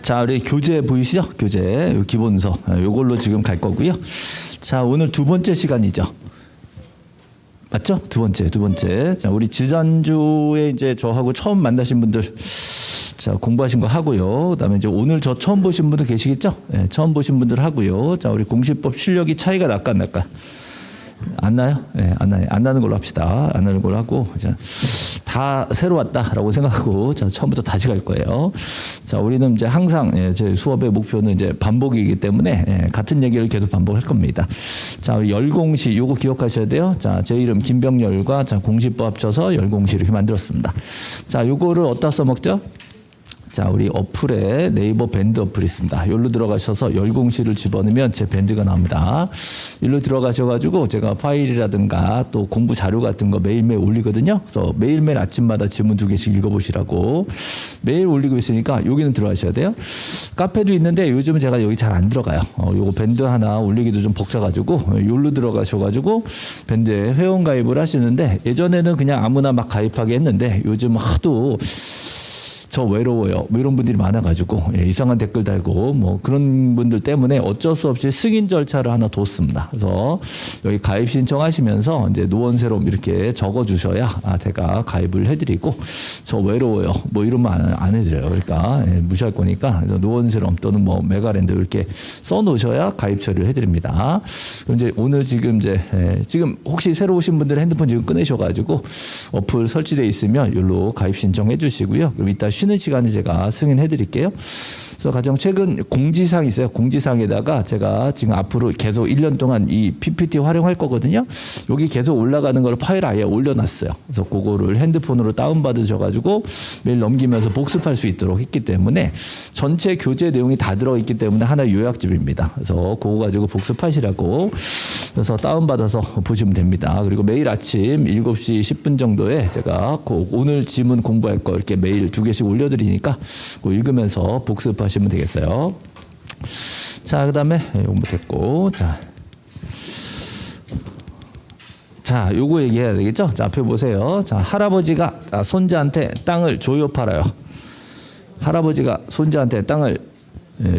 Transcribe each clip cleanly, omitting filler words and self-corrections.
자, 우리 교재 보이시죠? 교재 기본서 요걸로 지금 갈 거고요. 자, 오늘 두 번째 시간이죠. 맞죠? 두 번째. 자, 우리 지난주에 이제 저하고 처음 만나신 분들, 자, 공부하신 거 하고요. 그다음에 이제 오늘 저 처음 보신 분들 계시겠죠? 네, 처음 보신 분들 하고요. 자, 우리 공시법 실력이 차이가 날까? 안 나요? 네, 안 나요. 안 나는 걸로 합시다. 안 나는 걸로 하고, 자, 다 새로 왔다라고 생각하고, 자, 처음부터 다시 갈 거예요. 자, 우리는 이제 항상, 제 수업의 목표는 이제 반복이기 때문에, 같은 얘기를 계속 반복할 겁니다. 자, 우리 열공시, 요거 기억하셔야 돼요. 자, 제 이름 김병열과 자, 공시법 합쳐서 열공시 이렇게 만들었습니다. 자, 요거를 어디다 써먹죠? 자, 우리 어플에 네이버 밴드 어플이 있습니다. 여기로 들어가셔서 열공시를 집어넣으면 제 밴드가 나옵니다. 여기로 들어가셔가지고 제가 파일이라든가 또 공부 자료 같은 거 매일매일 올리거든요. 그래서 매일매일 아침마다 지문 2개씩 읽어보시라고 매일 올리고 있으니까 여기는 들어가셔야 돼요. 카페도 있는데 요즘은 제가 여기 잘 안 들어가요. 요거 밴드 하나 올리기도 좀 벅차가지고 여기로 들어가셔가지고 밴드에 회원 가입을 하시는데 예전에는 그냥 아무나 막 가입하게 했는데 요즘 하도 저 외로워요. 뭐 이런 분들이 많아가지고 이상한 댓글 달고 뭐 그런 분들 때문에 어쩔 수 없이 승인 절차를 하나 뒀습니다. 그래서 여기 가입 신청하시면서 이제 노원세롬 이렇게 적어주셔야 제가 가입을 해드리고 저 외로워요. 뭐 이러면 안 해드려요. 그러니까 무시할 거니까 그래서 노원세롬 또는 뭐 메가랜드 이렇게 써놓으셔야 가입 처리를 해드립니다. 그럼 이제 오늘 지금 지금 혹시 새로 오신 분들 핸드폰 지금 꺼내셔가지고 어플 설치되어 있으면 여기로 가입 신청해 주시고요. 그럼 이따 쉬는 시간에 제가 승인해 드릴게요. 그래서 가장 최근 공지사항이 있어요. 공지사항에다가 제가 지금 앞으로 계속 1년 동안 이 PPT 활용할 거거든요. 여기 계속 올라가는 걸 파일 아예 올려놨어요. 그래서 그거를 핸드폰으로 다운받으셔가지고 매일 넘기면서 복습할 수 있도록 했기 때문에 전체 교재 내용이 다 들어있기 때문에 하나의 요약집입니다. 그래서 그거 가지고 복습하시라고 그래서 다운받아서 보시면 됩니다. 그리고 매일 아침 7시 10분 정도에 제가 오늘 지문 공부할 거 이렇게 매일 2개씩 올려드리니까 그거 읽으면서 복습하시면 되겠어요. 자, 그 다음에 이거 됐고, 자, 요거 얘기해야 되겠죠? 자, 앞에 보세요. 자, 할아버지가 손자한테 땅을 줘요, 팔아요? 할아버지가 손자한테 땅을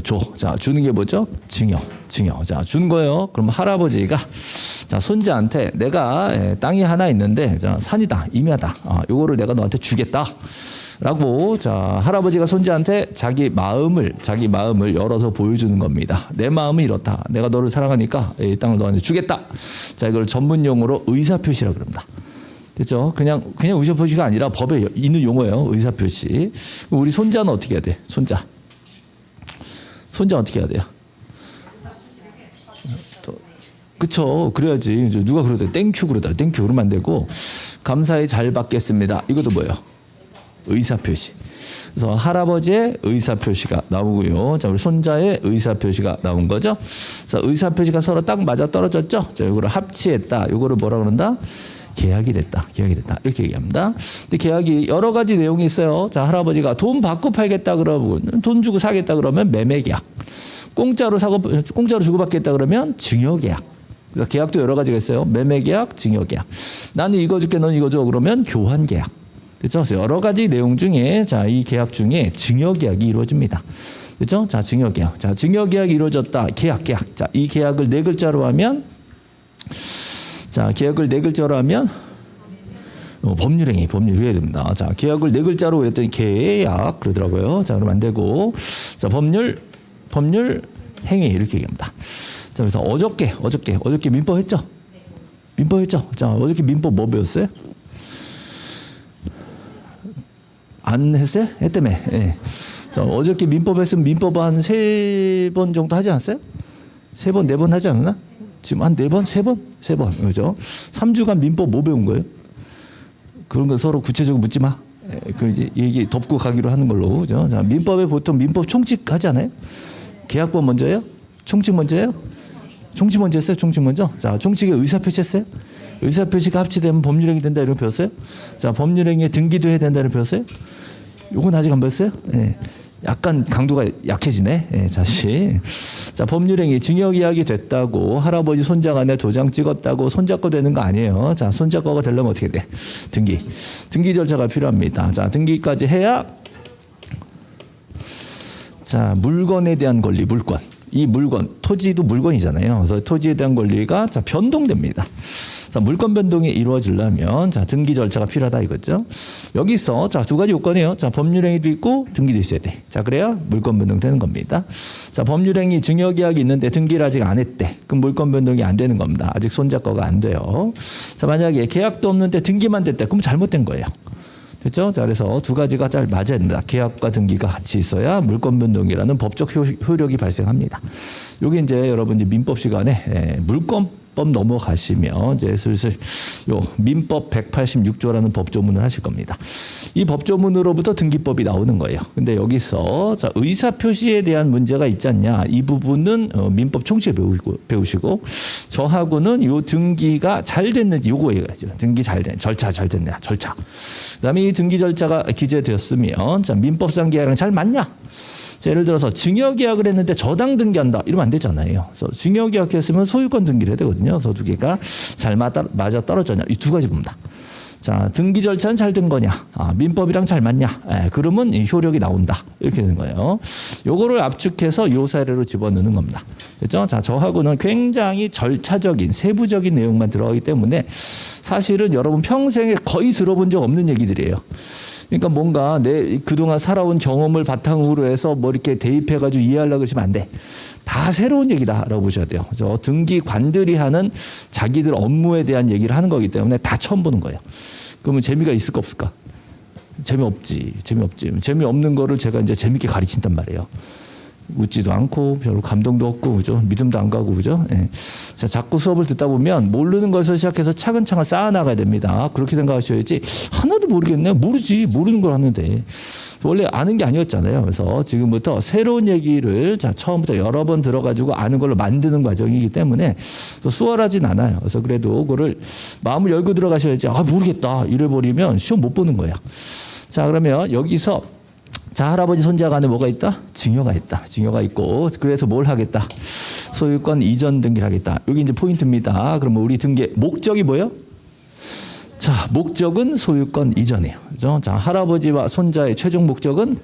줘. 자, 주는 게 뭐죠? 증여. 자, 준 거예요. 그럼 할아버지가 자, 손자한테 내가 땅이 하나 있는데 자, 산이다, 임야다. 요거를 내가 너한테 주겠다. 라고 자, 할아버지가 손자한테 자기 마음을 열어서 보여주는 겁니다. 내 마음은 이렇다. 내가 너를 사랑하니까 이 땅을 너한테 주겠다. 자, 이걸 전문 용어로 의사표시라고 합니다. 됐죠? 그냥 의사표시가 아니라 법에 있는 용어예요. 의사표시. 우리 손자는 어떻게 해야 돼? 손자 어떻게 해야 돼요? 그쵸. 그래야지. 누가 그러대? 땡큐 그러다. 땡큐 그러면 안 되고 감사히 잘 받겠습니다. 이것도 뭐예요? 의사표시. 그래서 할아버지의 의사표시가 나오고요. 자, 우리 손자의 의사표시가 나온 거죠. 그래서 의사표시가 서로 딱 맞아 떨어졌죠. 자, 이거를 합치했다. 이거를 뭐라 그런다? 계약이 됐다. 이렇게 얘기합니다. 근데 계약이 여러 가지 내용이 있어요. 자, 할아버지가 돈 받고 팔겠다 그러면 돈 주고 사겠다 그러면 매매계약. 공짜로 주고받겠다 그러면 증여계약. 그래서 계약도 여러 가지가 있어요. 매매계약, 증여계약. 나는 이거 줄게, 넌 이거 줘. 그러면 교환계약. 그렇죠? 그래서 여러 가지 내용 중에 자, 이 계약 중에 증여계약이 이루어집니다. 그렇죠? 자, 증여계약. 자, 증여계약이 이루어졌다. 계약. 자, 이 계약을 4글자로 하면 자, 계약을 4글자로 하면 법률행위 해야 됩니다. 자, 계약을 4글자로 그랬더니 계약 그러더라고요. 자, 그럼 안 되고 자, 법률행위 이렇게 얘기합니다. 자, 그래서 어저께 민법 했죠? 자, 어저께 민법 뭐 배웠어요? 안 했어요? 했다며. 예. 자, 어저께 민법 했으면 민법 한 3번 정도 하지 않았어요? 3번, 4번 하지 않았나? 지금 한 4번? 3번. 그죠? 3주간 민법 뭐 배운 거예요? 그런 거 서로 구체적으로 묻지 마. 그 얘기 덮고 가기로 하는 걸로. 그죠? 자, 민법에 보통 민법 총칙 하지 않아요? 계약법 먼저예요? 총칙 먼저예요? 총칙 먼저 했어요? 총칙 먼저? 자, 총칙에 의사표시 했어요? 의사표시가 합치되면 법률행위 된다 이런 거 배웠어요? 자, 법률행위에 등기도 해야 된다 이런 거 배웠어요? 요건 아직 안 배웠어요? 네. 약간 강도가 약해지네. 네, 다시. 자, 법률행위 증여계약이 됐다고 할아버지 손자 간에 도장 찍었다고 손자 거 되는 거 아니에요. 자, 손자 거가 되려면 어떻게 돼? 등기 절차가 필요합니다. 자, 등기까지 해야 자, 물건에 대한 권리, 물건. 이 물건, 토지도 물건이잖아요. 그래서 토지에 대한 권리가 자, 변동됩니다. 자, 물건 변동이 이루어지려면 자, 등기 절차가 필요하다 이거죠. 여기서 자, 두 가지 요건이에요. 자, 법률행위도 있고 등기도 있어야 돼. 자, 그래야 물건 변동되는 겁니다. 자, 법률행위 증여계약이 있는데 등기를 아직 안 했대. 그럼 물건 변동이 안 되는 겁니다. 아직 손자 거가 안 돼요. 자, 만약에 계약도 없는데 등기만 됐대. 그럼 잘못된 거예요. 그렇죠? 자, 그래서 두 가지가 잘 맞아야 됩니다. 계약과 등기가 같이 있어야 물권 변동이라는 법적 효력이 발생합니다. 여기 이제 여러분 이제 민법 시간에 물권법 넘어가시면 이제 슬슬 요 민법 186조라는 법조문을 하실 겁니다. 이 법조문으로부터 등기법이 나오는 거예요. 근데 여기서 자, 의사 표시에 대한 문제가 있지 않냐? 이 부분은 민법 총칙에 배우시고 저하고는 요 등기가 잘 됐는지 요거 얘기하죠. 등기 잘 된, 절차 잘 됐냐? 절차. 그다음에 이 등기 절차가 기재되었으면 자, 민법상 계약이랑 잘 맞냐? 자, 예를 들어서 증여계약을 했는데 저당 등기한다 이러면 안 되잖아요. 그래서 증여계약했으면 소유권 등기를 해야 되거든요. 그래서 두 개가 잘 맞아 떨어졌냐? 이 두 가지 봅니다. 자, 등기 절차는 잘 된 거냐? 민법이랑 잘 맞냐? 그러면 이 효력이 나온다. 이렇게 되는 거예요. 요거를 압축해서 요 사례로 집어넣는 겁니다. 그렇죠? 자, 저하고는 굉장히 절차적인 세부적인 내용만 들어가기 때문에 사실은 여러분 평생에 거의 들어본 적 없는 얘기들이에요. 그러니까 뭔가 내 그동안 살아온 경험을 바탕으로 해서 뭐 이렇게 대입해가지고 이해하려고 하시면 안 돼. 다 새로운 얘기다라고 보셔야 돼요. 저 등기관들이 하는 자기들 업무에 대한 얘기를 하는 거기 때문에 다 처음 보는 거예요. 그러면 재미가 있을까 없을까? 재미없지. 재미없는 거를 제가 이제 재밌게 가르친단 말이에요. 웃지도 않고 별로 감동도 없고 그죠? 믿음도 안 가고 그죠? 예. 자, 자꾸 수업을 듣다 보면 모르는 것에서 시작해서 차근차근 쌓아나가야 됩니다. 그렇게 생각하셔야지 하나도 모르겠네. 모르지. 모르는 걸 하는데 원래 아는 게 아니었잖아요. 그래서 지금부터 새로운 얘기를 자, 처음부터 여러 번 들어가지고 아는 걸로 만드는 과정이기 때문에 수월하진 않아요. 그래서 그래도 그거를 마음을 열고 들어가셔야지 모르겠다 이래버리면 시험 못 보는 거예요. 자, 그러면 여기서 자, 할아버지 손자 간에 뭐가 있다? 증여가 있다. 증여가 있고 그래서 뭘 하겠다? 소유권 이전 등기를 하겠다. 여기 이제 포인트입니다. 그러면 우리 등기 목적이 뭐예요? 자, 목적은 소유권 이전이에요. 그죠? 자, 할아버지와 손자의 최종 목적은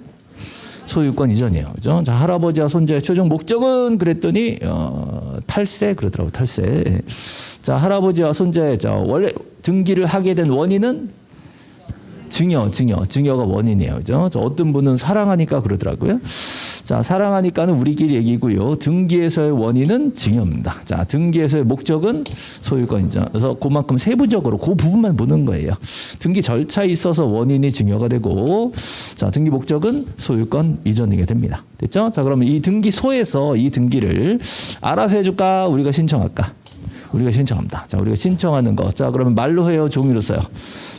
소유권 이전이에요. 그죠? 자, 할아버지와 손자의 최종 목적은 그랬더니 탈세 그러더라고. 탈세. 자, 할아버지와 손자의 원래 등기를 하게 된 원인은 증여가 원인이에요. 그죠? 어떤 분은 사랑하니까 그러더라고요. 자, 사랑하니까는 우리끼리 얘기고요. 등기에서의 원인은 증여입니다. 자, 등기에서의 목적은 소유권이죠. 그래서 그만큼 세부적으로 그 부분만 보는 거예요. 등기 절차에 있어서 원인이 증여가 되고, 자, 등기 목적은 소유권 이전이게 됩니다. 됐죠? 자, 그러면 이 등기소에서 이 등기를 알아서 해줄까? 우리가 신청할까? 우리가 신청합니다. 자, 우리가 신청하는 거. 자, 그러면 말로 해요? 종이로 써요?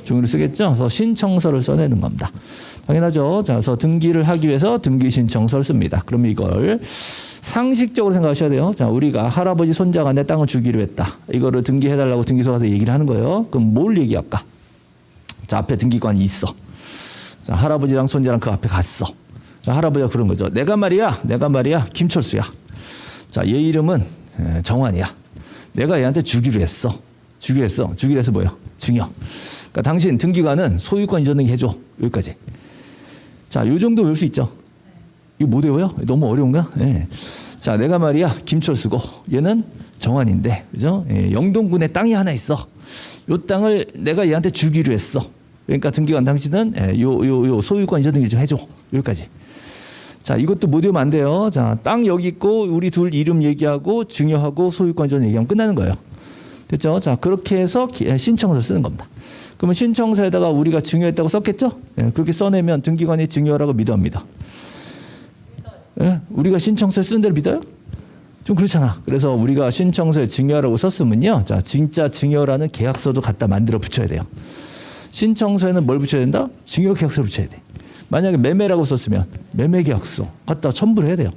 종이로 쓰겠죠? 그래서 신청서를 써내는 겁니다. 당연하죠. 자, 그래서 등기를 하기 위해서 등기 신청서를 씁니다. 그러면 이걸 상식적으로 생각하셔야 돼요. 자, 우리가 할아버지 손자가 내 땅을 주기로 했다. 이거를 등기해달라고 등기소 가서 얘기를 하는 거예요. 그럼 뭘 얘기할까? 자, 앞에 등기관이 있어. 자, 할아버지랑 손자랑 그 앞에 갔어. 자, 할아버지가 그런 거죠. 내가 말이야, 김철수야. 자, 얘 이름은 정환이야. 내가 얘한테 주기로 했어. 주기로 해서 뭐야? 증여. 그러니까 당신 등기관은 소유권 이전 등기 해줘. 여기까지. 자, 요 정도 외울 수 있죠. 이거 못 외워요? 너무 어려운가? 네. 자, 내가 말이야 김철수고 얘는 정환인데, 그죠? 영동군에 땅이 하나 있어. 요 땅을 내가 얘한테 주기로 했어. 그러니까 등기관 당신은 요 소유권 이전 등기 좀 해줘. 여기까지. 자, 이것도 못 외우면 안 돼요. 자, 땅 여기 있고 우리 둘 이름 얘기하고 증여하고 소유권 이전 얘기하면 끝나는 거예요. 됐죠? 자, 그렇게 해서 신청서를 쓰는 겁니다. 그러면 신청서에다가 우리가 증여했다고 썼겠죠? 예, 그렇게 써내면 등기관이 증여라고 믿어합니다. 예? 우리가 신청서에 쓴 대로 믿어요? 좀 그렇잖아. 그래서 우리가 신청서에 증여라고 썼으면요. 자, 진짜 증여라는 계약서도 갖다 만들어 붙여야 돼요. 신청서에는 뭘 붙여야 된다? 증여 계약서를 붙여야 돼. 만약에 매매라고 썼으면 매매 계약서 갖다 첨부를 해야 돼요.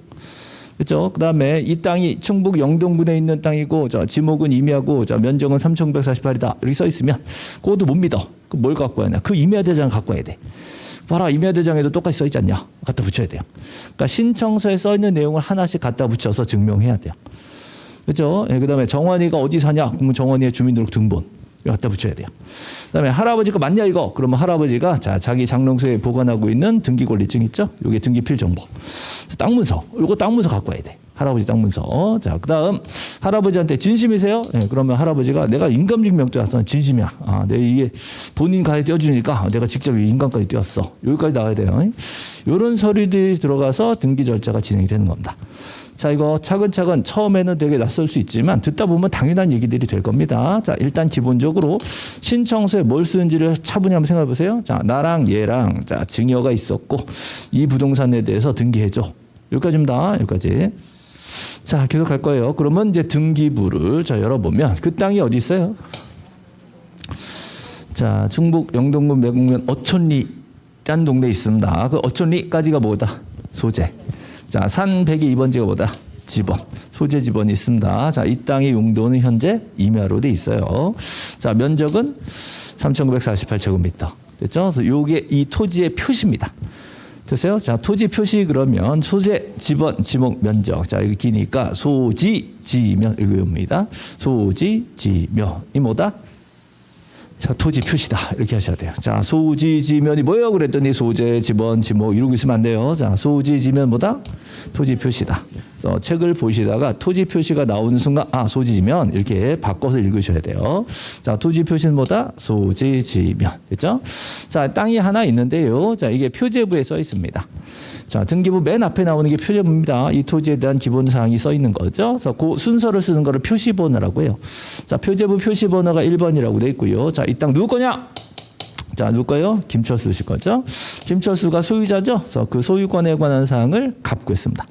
그렇죠? 그다음에 이 땅이 충북 영동군에 있는 땅이고, 자, 지목은 임야고, 자, 면적은 3,548이다. 이렇게 써 있으면 그것도 못 믿어. 그 뭘 갖고 와야 되냐? 그 임야대장 갖고 와야 돼. 봐라, 임야대장에도 똑같이 써 있지 않냐? 갖다 붙여야 돼요. 그러니까 신청서에 써 있는 내용을 하나씩 갖다 붙여서 증명해야 돼요. 그렇죠? 예, 그다음에 정환이가 어디 사냐? 그러면 정환이의 주민등록 등본. 갖다 붙여야 돼요. 그다음에 할아버지 거 맞냐 이거? 그러면 할아버지가 자 자기 장롱소에 보관하고 있는 등기권리증 있죠? 요게 등기필 정보. 땅문서. 요거 땅문서 갖고 와야 돼. 할아버지 땅문서. 자, 그다음 할아버지한테 진심이세요? 네, 그러면 할아버지가 내가 인감증명 떼었어. 진심이야. 아, 내가 이게 본인 가에 떼어주니까 내가 직접 인감까지 떼었어. 여기까지 나와야 돼요. 이런 서류들이 들어가서 등기 절차가 진행이 되는 겁니다. 자, 이거 차근차근 처음에는 되게 낯설 수 있지만 듣다 보면 당연한 얘기들이 될 겁니다. 자, 일단 기본적으로 신청서에 뭘 쓰는지를 차분히 한번 생각해 보세요. 자, 나랑 얘랑 자, 증여가 있었고 이 부동산에 대해서 등기해줘. 여기까지입니다. 여기까지. 자, 계속 갈 거예요. 그러면 이제 등기부를 자, 열어보면 그 땅이 어디 있어요? 자, 충북 영동군 매곡면 어촌리라는 동네에 있습니다. 그 어촌리까지가 뭐다? 소재. 자, 산 102번지가 뭐다? 지번. 소재 지번이 있습니다. 자, 이 땅의 용도는 현재 임야로 돼 있어요. 자, 면적은 3,948제곱미터. 됐죠? 그래서 요게 이 토지의 표시입니다. 됐어요? 자, 토지 표시 그러면 소재, 지번, 지목, 면적. 자, 이거 기니까 소지, 지면 이거 외웁니다. 소지, 지면이 뭐다? 자, 토지 표시다. 이렇게 하셔야 돼요. 자, 소지, 지면이 뭐예요? 그랬더니 소재, 지번, 지목 이러고 있으면 안 돼요. 자, 소지, 지면 뭐다? 토지 표시다. 그래서 책을 보시다가 토지 표시가 나오는 순간 아, 소지, 지면 이렇게 바꿔서 읽으셔야 돼요. 자, 토지 표시는 뭐다? 소지, 지면. 됐죠? 자, 땅이 하나 있는데요. 자, 이게 표제부에 써 있습니다. 자, 등기부 맨 앞에 나오는 게 표제부입니다. 이 토지에 대한 기본 사항이 써 있는 거죠. 그래서 그 순서를 쓰는 거를 표시번호라고 해요. 자, 표제부 표시번호가 1번이라고 돼 있고요. 자, 이 땅 누구 거냐? 자, 누구 거요? 김철수 씨 거죠. 김철수가 소유자죠. 그래서 그 소유권에 관한 사항을 갑구했습니다.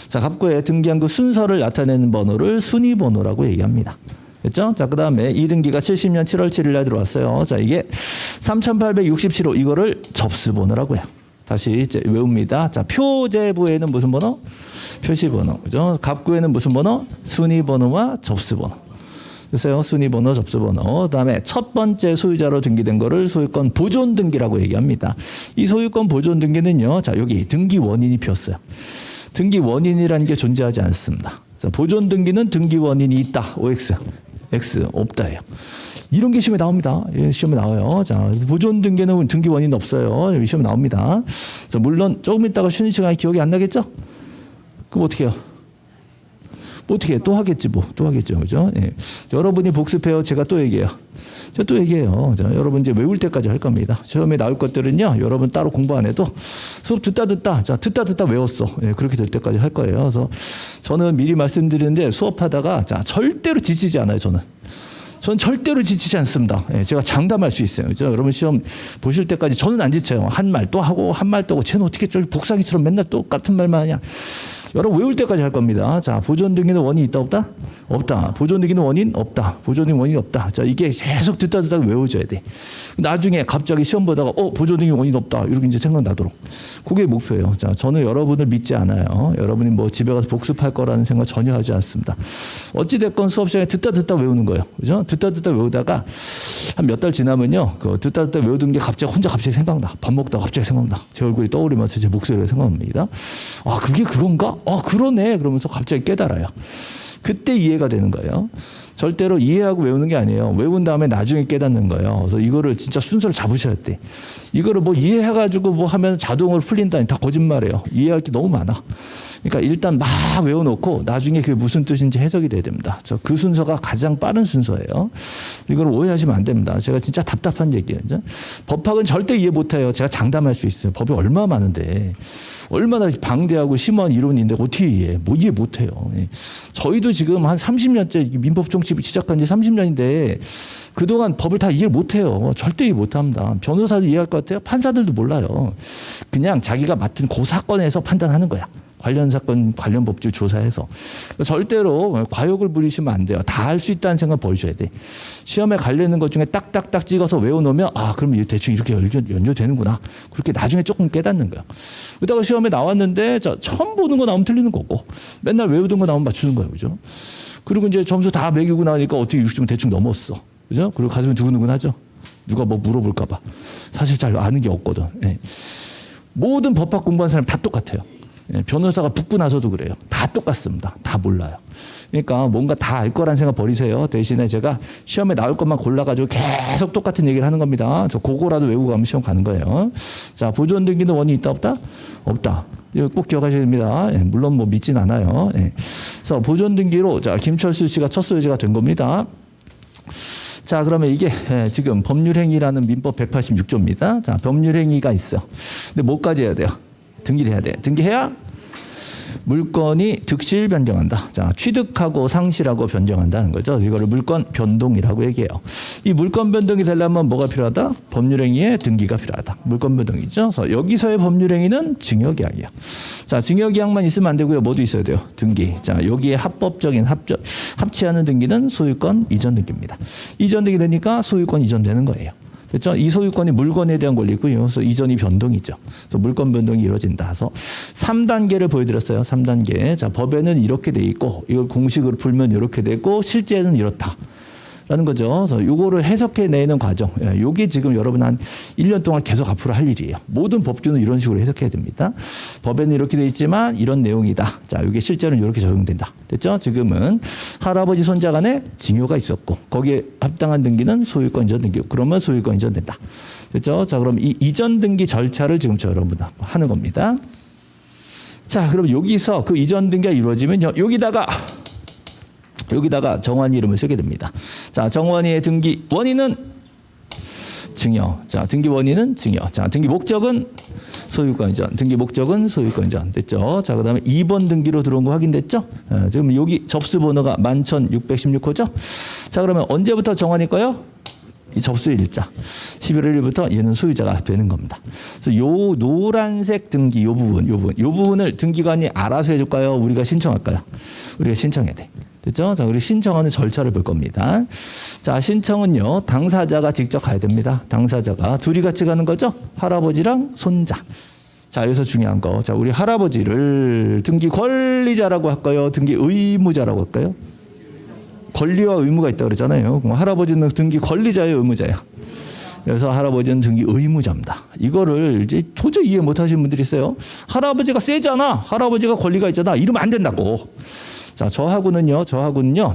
자, 갑구에 등기한 그 순서를 나타내는 번호를 순위번호라고 얘기합니다. 됐죠? 자, 그 다음에 이 등기가 70년 7월 7일 날 들어왔어요. 자, 이게 3867호 이거를 접수번호라고 해요. 다시 이제 외웁니다. 자, 표제부에는 무슨 번호? 표시번호. 그죠? 갑구에는 무슨 번호? 순위번호와 접수번호. 그래서요, 순위번호, 접수번호. 그다음에 첫 번째 소유자로 등기된 거를 소유권 보존 등기라고 얘기합니다. 이 소유권 보존 등기는요, 자, 여기 등기 원인이 피었어요. 등기 원인이라는 게 존재하지 않습니다. 그래서 보존 등기는 등기 원인이 있다. OX, X 없다예요. 이런 게 시험에 나옵니다. 예, 시험에 나와요. 자, 보존 등기는 등기 원인 없어요. 여기 시험에 나옵니다. 그래서 물론 조금 있다가 쉬는 시간에 기억이 안 나겠죠? 그럼 어떻게 해요? 어떻게 해? 또 하겠지 뭐. 또 하겠죠. 그죠? 예. 여러분이 복습해요. 제가 또 얘기해요. 제가 또 얘기해요. 자, 여러분 이제 외울 때까지 할 겁니다. 시험에 나올 것들은요. 여러분 따로 공부 안 해도 수업 듣다 자, 듣다 외웠어. 예, 그렇게 될 때까지 할 거예요. 그래서 저는 미리 말씀드리는데 수업하다가 자, 절대로 지치지 않아요. 저는 절대로 지치지 않습니다. 예, 제가 장담할 수 있어요. 그죠? 여러분 시험 보실 때까지 저는 안 지쳐요. 한 말 또 하고 한 말 또 하고 쟤는 어떻게 저기 복사기처럼 맨날 똑같은 말만 하냐. 여러분 외울 때까지 할 겁니다. 자, 보존 등기는 원인이 있다 없다? 없다. 보존 등기는 원인 없다. 보존 등기 원인이 없다. 자, 이게 계속 듣다 외워줘야 돼. 나중에 갑자기 시험 보다가 보존 등기 원인 없다. 이렇게 이제 생각나도록. 그게 목표예요. 자, 저는 여러분을 믿지 않아요. 여러분이 뭐 집에 가서 복습할 거라는 생각 전혀 하지 않습니다. 어찌 됐건 수업 시간에 듣다 외우는 거예요. 그죠? 듣다 외우다가 한 몇 달 지나면요. 그 듣다 외우던 게 갑자기 생각나. 밥 먹다가 갑자기 생각나. 제 얼굴이 떠오르면서 제 목소리가 생각납니다. 아, 그게 그건가? 그러네. 그러면서 갑자기 깨달아요. 그때 이해가 되는 거예요. 절대로 이해하고 외우는 게 아니에요. 외운 다음에 나중에 깨닫는 거예요. 그래서 이거를 진짜 순서를 잡으셔야 돼. 이거를 뭐 이해해가지고 뭐 하면 자동으로 풀린다니 다 거짓말이에요. 이해할 게 너무 많아. 그러니까 일단 막 외워놓고 나중에 그게 무슨 뜻인지 해석이 돼야 됩니다. 그 순서가 가장 빠른 순서예요. 이걸 오해하시면 안 됩니다. 제가 진짜 답답한 얘기예요. 법학은 절대 이해 못해요. 제가 장담할 수 있어요. 법이 얼마나 많은데. 얼마나 방대하고 심한 이론인데 어떻게 이해? 뭐 이해 못해요. 저희도 지금 한 30년째 민법 정치 시작한 지 30년인데 그동안 법을 다 이해 못해요. 절대 이해 못합니다. 변호사도 이해할 것 같아요. 판사들도 몰라요. 그냥 자기가 맡은 그 사건에서 판단하는 거야. 관련 사건, 관련 법률 조사해서. 절대로 과욕을 부리시면 안 돼요. 다 할 수 있다는 생각 버리셔야 돼. 시험에 관련된 것 중에 딱딱딱 찍어서 외워놓으면 그럼 대충 이렇게 연결되는구나. 그렇게 나중에 조금 깨닫는 거야. 그러다가 시험에 나왔는데 처음 보는 거 나오면 틀리는 거고 맨날 외우던 거 나오면 맞추는 거예요. 그죠? 그리고 이제 점수 다 매기고 나니까 어떻게 60점 대충 넘었어. 그죠? 그리고 가슴이 두근두근 하죠. 누가 뭐 물어볼까봐. 사실 잘 아는 게 없거든. 예. 모든 법학 공부하는 사람 다 똑같아요. 변호사가 붙고 나서도 그래요. 다 똑같습니다. 다 몰라요. 그러니까 뭔가 다 알 거란 생각 버리세요. 대신에 제가 시험에 나올 것만 골라가지고 계속 똑같은 얘기를 하는 겁니다. 저 그거라도 외우고 가면 시험 가는 거예요. 자, 보존 등기는 원인이 있다 없다? 없다. 이거 꼭 기억하셔야 됩니다. 물론 뭐 믿진 않아요. 그래서 보존 등기로 자 김철수 씨가 첫 소유자가 된 겁니다. 자, 그러면 이게 지금 법률행위라는 민법 186조입니다. 자, 법률행위가 있어. 근데 뭐까지 해야 돼요? 등기를 해야 돼. 등기해야 물건이 득실 변경한다. 자, 취득하고 상실하고 변경한다는 거죠. 이거를 물건 변동이라고 얘기해요. 이 물건 변동이 되려면 뭐가 필요하다? 법률행위의 등기가 필요하다. 물건 변동이죠. 그래서 여기서의 법률행위는 징역이야기야. 자, 징역이약만 있으면 안 되고요. 뭐도 있어야 돼요? 등기. 자, 여기에 합법적인 합치하는 등기는 소유권 이전 등기입니다. 이전 등기 되니까 소유권 이전되는 거예요. 그렇죠? 이 소유권이 물건에 대한 권리고요. 그래서 이전이 변동이죠. 그래서 물건 변동이 이루어진다. 그래서 3단계를 보여드렸어요. 3단계. 자, 법에는 이렇게 돼 있고 이걸 공식으로 풀면 이렇게 되고 실제는 이렇다. 라는 거죠. 그래서 요거를 해석해내는 과정. 요게 지금 여러분 한 1년 동안 계속 앞으로 할 일이에요. 모든 법규는 이런 식으로 해석해야 됩니다. 법에는 이렇게 돼 있지만 이런 내용이다. 자, 요게 실제로는 이렇게 적용된다. 됐죠? 지금은 할아버지 손자 간에 징요가 있었고 거기에 합당한 등기는 소유권 이전 등기고 그러면 소유권 이전된다. 됐죠? 자, 그럼 이 이전 등기 절차를 지금 저 여러분 하는 겁니다. 자, 그럼 여기서 그 이전 등기가 이루어지면요. 여기다가 정환이 이름을 쓰게 됩니다. 자, 정환이의 등기 원인은 증여. 자, 등기 원인은 증여. 자, 등기 목적은 소유권 이전. 등기 목적은 소유권 이전. 됐죠? 자, 그다음에 2번 등기로 들어온 거 확인됐죠? 지금 여기 접수 번호가 11,616호죠? 자, 그러면 언제부터 정환이 거요? 이 접수일자 11월 1일부터 얘는 소유자가 되는 겁니다. 그래서 요 노란색 등기 요 부분을 등기관이 알아서 해줄까요? 우리가 신청할까요? 우리가 신청해야 돼. 됐죠? 자, 우리 신청하는 절차를 볼 겁니다. 자, 신청은요, 당사자가 직접 가야 됩니다. 당사자가 둘이 같이 가는 거죠? 할아버지랑 손자. 자, 여기서 중요한 거. 자, 우리 할아버지를 등기 권리자라고 할까요? 등기 의무자라고 할까요? 권리와 의무가 있다고 그러잖아요. 그럼 할아버지는 등기 권리자예요, 의무자야? 그래서 할아버지는 등기 의무자입니다. 이거를 이제 도저히 이해 못 하시는 분들이 있어요. 할아버지가 세잖아. 할아버지가 권리가 있잖아. 이러면 안 된다고. 자, 저하고는요.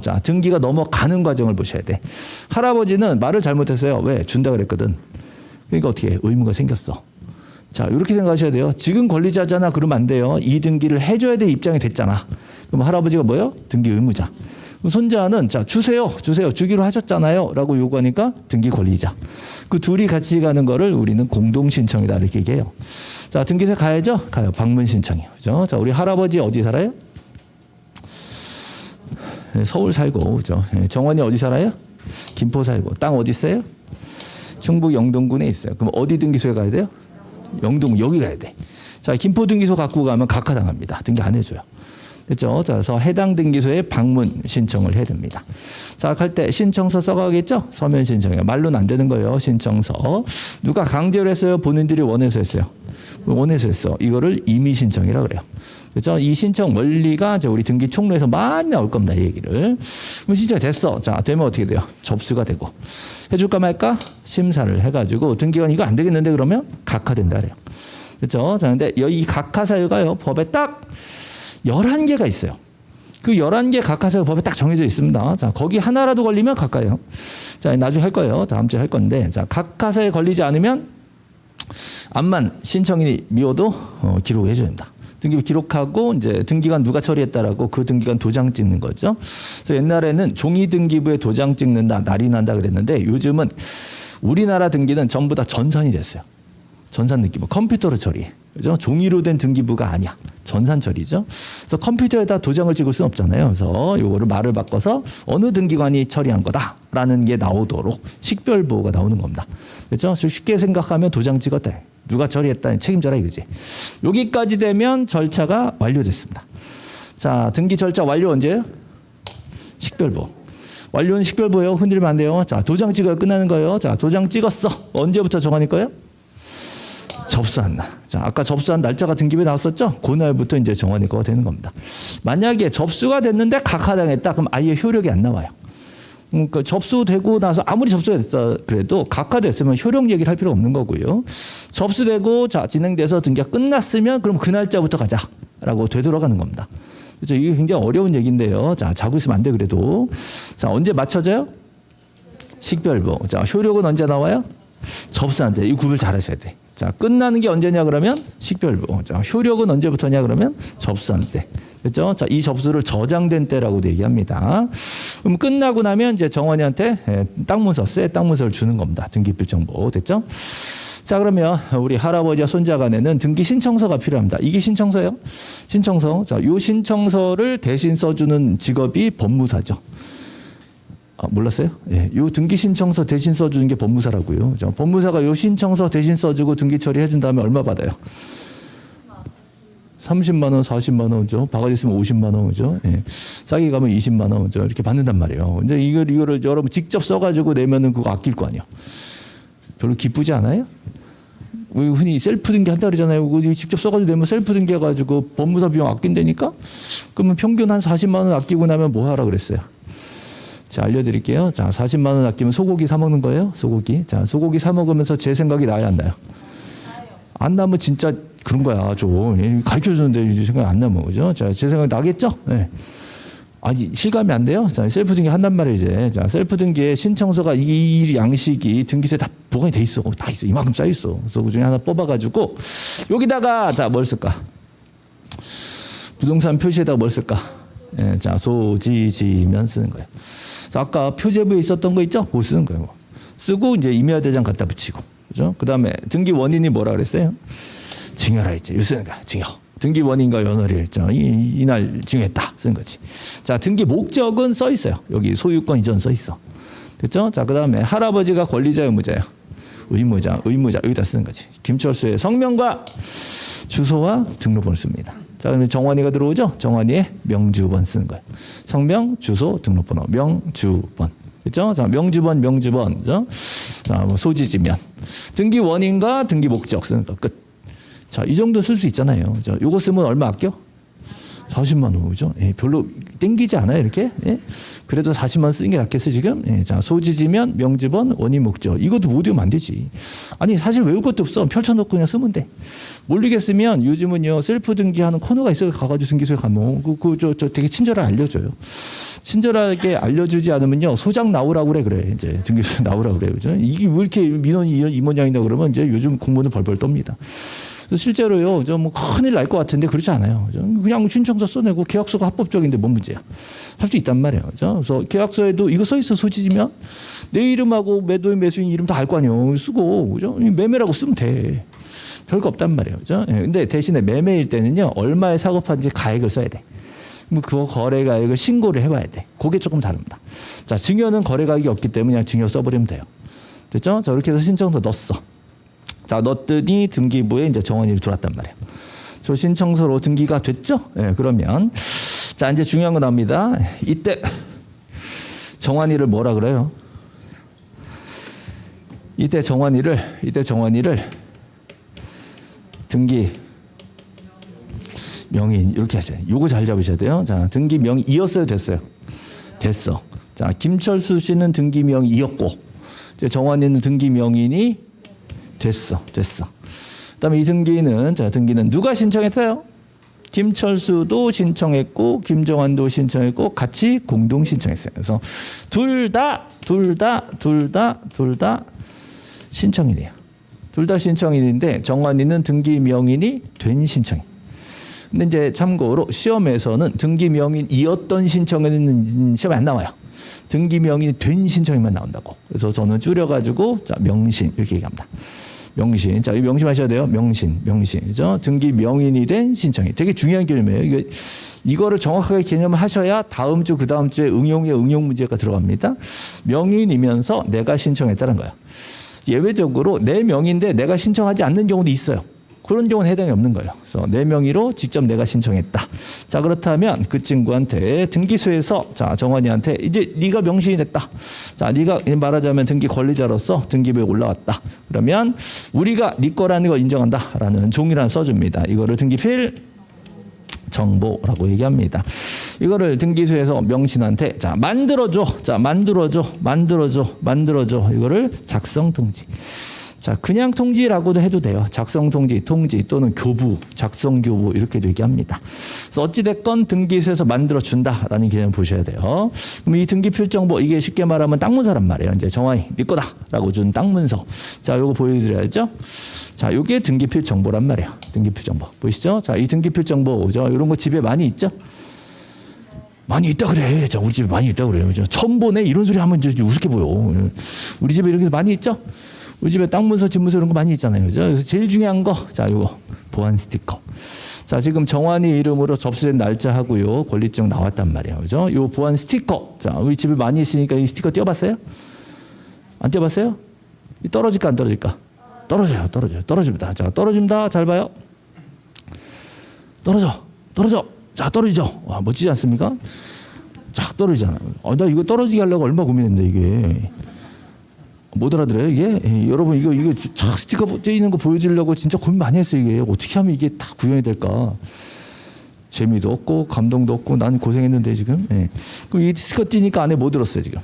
자, 등기가 넘어가는 과정을 보셔야 돼. 할아버지는 말을 잘못했어요. 왜? 준다 그랬거든. 그러니까 어떻게 해? 의무가 생겼어. 자, 이렇게 생각하셔야 돼요. 지금 권리자잖아. 그러면 안 돼요. 이 등기를 해줘야 될 입장이 됐잖아. 그럼 할아버지가 뭐예요? 등기 의무자. 손자는 자, 주세요. 주기로 하셨잖아요. 라고 요구하니까 등기 권리자. 그 둘이 같이 가는 거를 우리는 공동 신청이다. 이렇게 얘기해요. 자, 등기소에 가야죠? 가요. 방문 신청이요. 그죠? 자, 우리 할아버지 어디 살아요? 서울 살고, 그죠? 정원이 어디 살아요? 김포 살고. 땅 어디 있어요? 충북 영동군에 있어요. 그럼 어디 등기소에 가야 돼요? 영동, 여기 가야 돼. 자, 김포 등기소 갖고 가면 각하당합니다. 등기 안 해줘요. 그렇죠? 그래서 해당 등기소에 방문 신청을 해야 됩니다. 자, 갈 때 신청서 써가겠죠? 서면 신청이요. 말로는 안 되는 거예요. 신청서. 누가 강제로 했어요? 본인들이 원해서 했어요. 원해서 했어. 이거를 임의 신청이라고 그래요. 그렇죠? 이 신청 원리가 우리 등기 총론에서 많이 나올 겁니다. 이 얘기를. 그럼 신청 됐어. 자, 되면 어떻게 돼요? 접수가 되고. 해줄까 말까? 심사를 해가지고 등기관 이거 안 되겠는데 그러면 각하된다 그래요. 그렇죠? 자, 근데 이 각하 사유가요. 법에 딱 11개가 있어요. 그 11개 각하 사유 법에 딱 정해져 있습니다. 자, 거기 하나라도 걸리면 각하예요. 자, 나중에 할 거예요. 다음 주에 할 건데. 자, 각하 사유에 걸리지 않으면 암만 신청인이 미워도 기록해 줘야 된다. 등기부 기록하고 이제 등기관 누가 처리했다라고 그 등기관 도장 찍는 거죠. 그래서 옛날에는 종이 등기부에 도장 찍는다, 날이 난다 그랬는데 요즘은 우리나라 등기는 전부 다 전산이 됐어요. 전산 등기부 컴퓨터로 처리해. 그죠? 종이로 된 등기부가 아니야. 전산 처리죠. 그래서 컴퓨터에다 도장을 찍을 수는 없잖아요. 그래서 요거를 말을 바꿔서 어느 등기관이 처리한 거다라는 게 나오도록 식별 보호가 나오는 겁니다. 그렇죠? 쉽게 생각하면 도장 찍었다. 누가 처리했다는 책임져라 이거지. 여기까지 되면 절차가 완료됐습니다. 자, 등기 절차 완료 언제예요? 식별보. 완료는 식별보예요. 흔들면 안 돼요. 자, 도장 찍어야 끝나는 거예요. 자, 도장 찍었어. 언제부터 정하는 거예요? 접수한 날. 자, 아까 접수한 날짜가 등기부에 나왔었죠? 그날부터 이제 정환이 거가 되는 겁니다. 만약에 접수가 됐는데 각하당했다. 그럼 아예 효력이 안 나와요. 그러니까 접수되고 나서 아무리 접수가 됐어 그래도 각하됐으면 효력 얘기를 할 필요 없는 거고요. 접수되고 자, 진행돼서 등기가 끝났으면 그럼 그 날짜부터 가자라고 라고 되돌아가는 겁니다. 그렇죠? 이게 굉장히 어려운 얘기인데요. 자, 자고 있으면 안 돼, 그래도. 자, 언제 맞춰져요? 식별부. 자, 효력은 언제 나와요? 접수한 때. 이 구별 잘 하셔야 돼. 자, 끝나는 게 언제냐 그러면 식별부. 자, 효력은 언제부터냐 그러면 접수한 때. 그렇죠? 자, 이 접수를 저장된 때라고 얘기합니다. 그럼 끝나고 나면 이제 정원이한테 땅 문서, 새 땅 문서를 주는 겁니다. 등기필 정보. 됐죠? 자, 그러면 우리 할아버지와 손자 간에는 등기 신청서가 필요합니다. 이게 신청서예요. 신청서. 자, 요 신청서를 대신 써주는 직업이 법무사죠. 아, 몰랐어요? 예, 요 등기 신청서 대신 써주는 게 법무사라고요. 자, 법무사가 요 신청서 대신 써주고 등기 처리해준 다음에 얼마 받아요? 30만 원, 40만 원죠. 바가지 있으면 50만 원이죠. 예. 싸게 가면 20만 원이죠. 이렇게 받는단 말이에요. 근데 이거를 여러분 직접 써가지고 내면은 그거 아낄 거 아니에요. 별로 기쁘지 않아요? 우리 흔히 셀프 등기 한다 그러잖아요. 그거 직접 써가지고 내면 셀프 등기 해가지고 법무사 비용 아낀다니까? 그러면 평균 한 40만 원 아끼고 나면 뭐 하라 그랬어요? 자, 알려드릴게요. 자, 40만 원 아끼면 소고기 사 먹는 거예요. 소고기. 자, 소고기 사 먹으면서 제 생각이 나요, 안 나요? 안 나면 진짜 그런 거야. 좀 가르쳐 주는데 생각이 안 나면 그죠? 자, 제 생각이 나겠죠? 네. 아니, 실감이 안 돼요? 자, 셀프 등기 한단 말이에요, 이제. 자, 셀프 등기에 신청서가 이 양식이 등기소에 다 보관이 돼 있어. 다 있어. 이만큼 쌓여 있어. 그래서 그 중에 하나 뽑아가지고 여기다가 자, 뭘 쓸까? 부동산 표시에다가 뭘 쓸까? 예, 자, 소지지면 쓰는 거예요. 자, 아까 표제부에 있었던 거 있죠? 그거 쓰는 거예요. 쓰고 이제 임야대장 갖다 붙이고, 그죠? 그 다음에 등기 원인이 뭐라 그랬어요? 증여라 했죠. 이거 쓰는 거야. 증여. 등기 원인과 연월일. 이날 증여했다. 쓰는 거지. 자, 등기 목적은 써 있어요. 여기 소유권 이전 써 있어. 됐죠? 자, 그 다음에 할아버지가 권리자 의무자예요. 의무자 여기다 쓰는 거지. 김철수의 성명과 주소와 등록번호 씁니다. 자, 그러면 정원이가 들어오죠? 정원이의 명주번 쓰는 거예요. 성명, 주소, 등록번호, 명주번. 그렇죠? 자, 명주번, 그죠? 자, 뭐 소지지면. 등기 원인과 등기 목적 쓰는 거 끝. 자, 이 정도 쓸 수 있잖아요. 자, 요거 쓰면 얼마 아껴? 40만 원, 그죠? 예, 별로 땡기지 않아요, 이렇게? 예? 그래도 40만 원 쓰는 게 낫겠어, 지금? 예, 자, 소지지면, 명주번, 원인 목적. 이것도 못 외우면 안 되지. 아니, 사실 외울 것도 없어. 펼쳐놓고 그냥 쓰면 돼. 모르겠으면 요즘은요, 셀프 등기하는 코너가 있어요. 가가지고 등기소에 가면. 저 되게 친절하게 알려줘요. 친절하게 알려주지 않으면요, 소장 나오라고 그래. 이제 등기소에 나오라고 그래요. 그죠? 이게 왜 이렇게 민원이 이 모양이다 그러면 이제 요즘 공무원은 벌벌 떱니다. 실제로요, 뭐 큰일 날 것 같은데 그렇지 않아요. 그냥 신청서 써내고 계약서가 합법적인데 뭔 문제야? 할 수 있단 말이에요. 그래서 계약서에도 이거 써 있어, 소지지면 내 이름하고 매도인 매수인 이름 다 알 거 아니에요. 쓰고, 그죠? 매매라고 쓰면 돼. 별거 없단 말이에요. 그죠? 근데 대신에 매매일 때는요, 얼마에 사고판지 가액을 써야 돼. 뭐 그 거래 가액을 신고를 해봐야 돼. 그게 조금 다릅니다. 자, 증여는 거래 가액이 없기 때문에 그냥 증여 써버리면 돼요. 됐죠? 자, 이렇게 해서 신청서 넣었어. 자, 넣었더니 등기부에 이제 정원이를 들어왔단 말이에요. 저 신청서로 등기가 됐죠? 예, 그러면 자, 이제 중요한 거 나옵니다. 이때 정원이를 뭐라 그래요? 이때 정원이를 등기 명인 이렇게 하셔야 돼요. 요거 잘 잡으셔야 돼요. 자, 등기 명이었어요, 됐어요? 됐어. 자, 김철수 씨는 등기 명이었고 이제 정원이는 등기 명인이 됐어. 그다음에 이 등기는 누가 신청했어요? 김철수도 신청했고 김정환도 신청했고 같이 공동 신청했어요. 그래서 둘 다 신청인이에요. 둘 다 신청인인데 정환이는 등기 명인이 된 신청인. 근데 이제 참고로 시험에서는 등기 명인이었던 신청인은 시험에 안 나와요. 등기 명인이 된 신청인만 나온다고. 그래서 저는 줄여가지고 자, 명신 이렇게 얘기합니다. 명신. 자, 이 명심하셔야 돼요. 명신. 그죠? 등기 명인이 된 신청이. 되게 중요한 개념이에요. 이거를 정확하게 개념을 하셔야 다음 주, 그 다음 주에 응용 문제가 들어갑니다. 명인이면서 내가 신청했다는 거야. 예외적으로 내 명인데 내가 신청하지 않는 경우도 있어요. 그런 경우는 해당이 없는 거예요. 그래서 내 명의로 직접 내가 신청했다. 자, 그렇다면 그 친구한테 등기소에서 자, 정원이한테 이제 네가 명신이 됐다. 자, 네가 말하자면 등기 권리자로서 등기부에 올라왔다. 그러면 우리가 네 거라는 걸 인정한다라는 종이를 하나 써줍니다. 이거를 등기필 정보라고 얘기합니다. 이거를 등기소에서 명신한테 자, 만들어줘. 이거를 작성 통지. 자, 그냥 통지라고도 해도 돼요. 작성 통지, 통지 또는 교부, 작성 교부 이렇게도 얘기합니다. 그래서 어찌됐건 등기소에서 만들어 준다라는 개념을 보셔야 돼요. 그럼 이 등기 필정보 이게 쉽게 말하면 땅문서란 말이에요. 이제 정환이 네 거다라고 준 땅문서. 자, 요거 보여드려야죠. 자, 요게 등기 필정보란 말이에요. 등기 필정보 보이시죠? 자, 이 등기 필정보죠. 이런 거 집에 많이 있죠? 많이 있다 그래. 자, 우리 집에 많이 있다 그래요. 처음 보네 이런 소리 하면 이제 우습게 보여. 우리 집에 이렇게 많이 있죠? 우리 집에 땅문서, 집문서 이런 거 많이 있잖아요. 그죠? 그래서 제일 중요한 거, 자, 요거 보안 스티커. 자, 지금 정환이 이름으로 접수된 날짜하고요, 권리증 나왔단 말이에요. 그죠? 요 보안 스티커. 자, 우리 집에 많이 있으니까 이 스티커 떼어봤어요? 안 떼어봤어요? 떨어질까 안 떨어질까? 떨어져요, 떨어져요, 떨어집니다. 자, 떨어집니다. 잘 봐요. 떨어져. 자, 떨어지죠. 와, 멋지지 않습니까? 자, 떨어지잖아요. 나 이거 떨어지게 하려고 얼마 고민했는데 이게. 못 알아들어요 이게? 여러분 이거 착 스티커 떼어 있는 거 보여주려고 진짜 고민 많이 했어요. 이게 어떻게 하면 이게 다 구현이 될까? 재미도 없고 감동도 없고 난 고생했는데 지금. 그럼 이 스티커 띄니까 안에 뭐 들었어요 지금?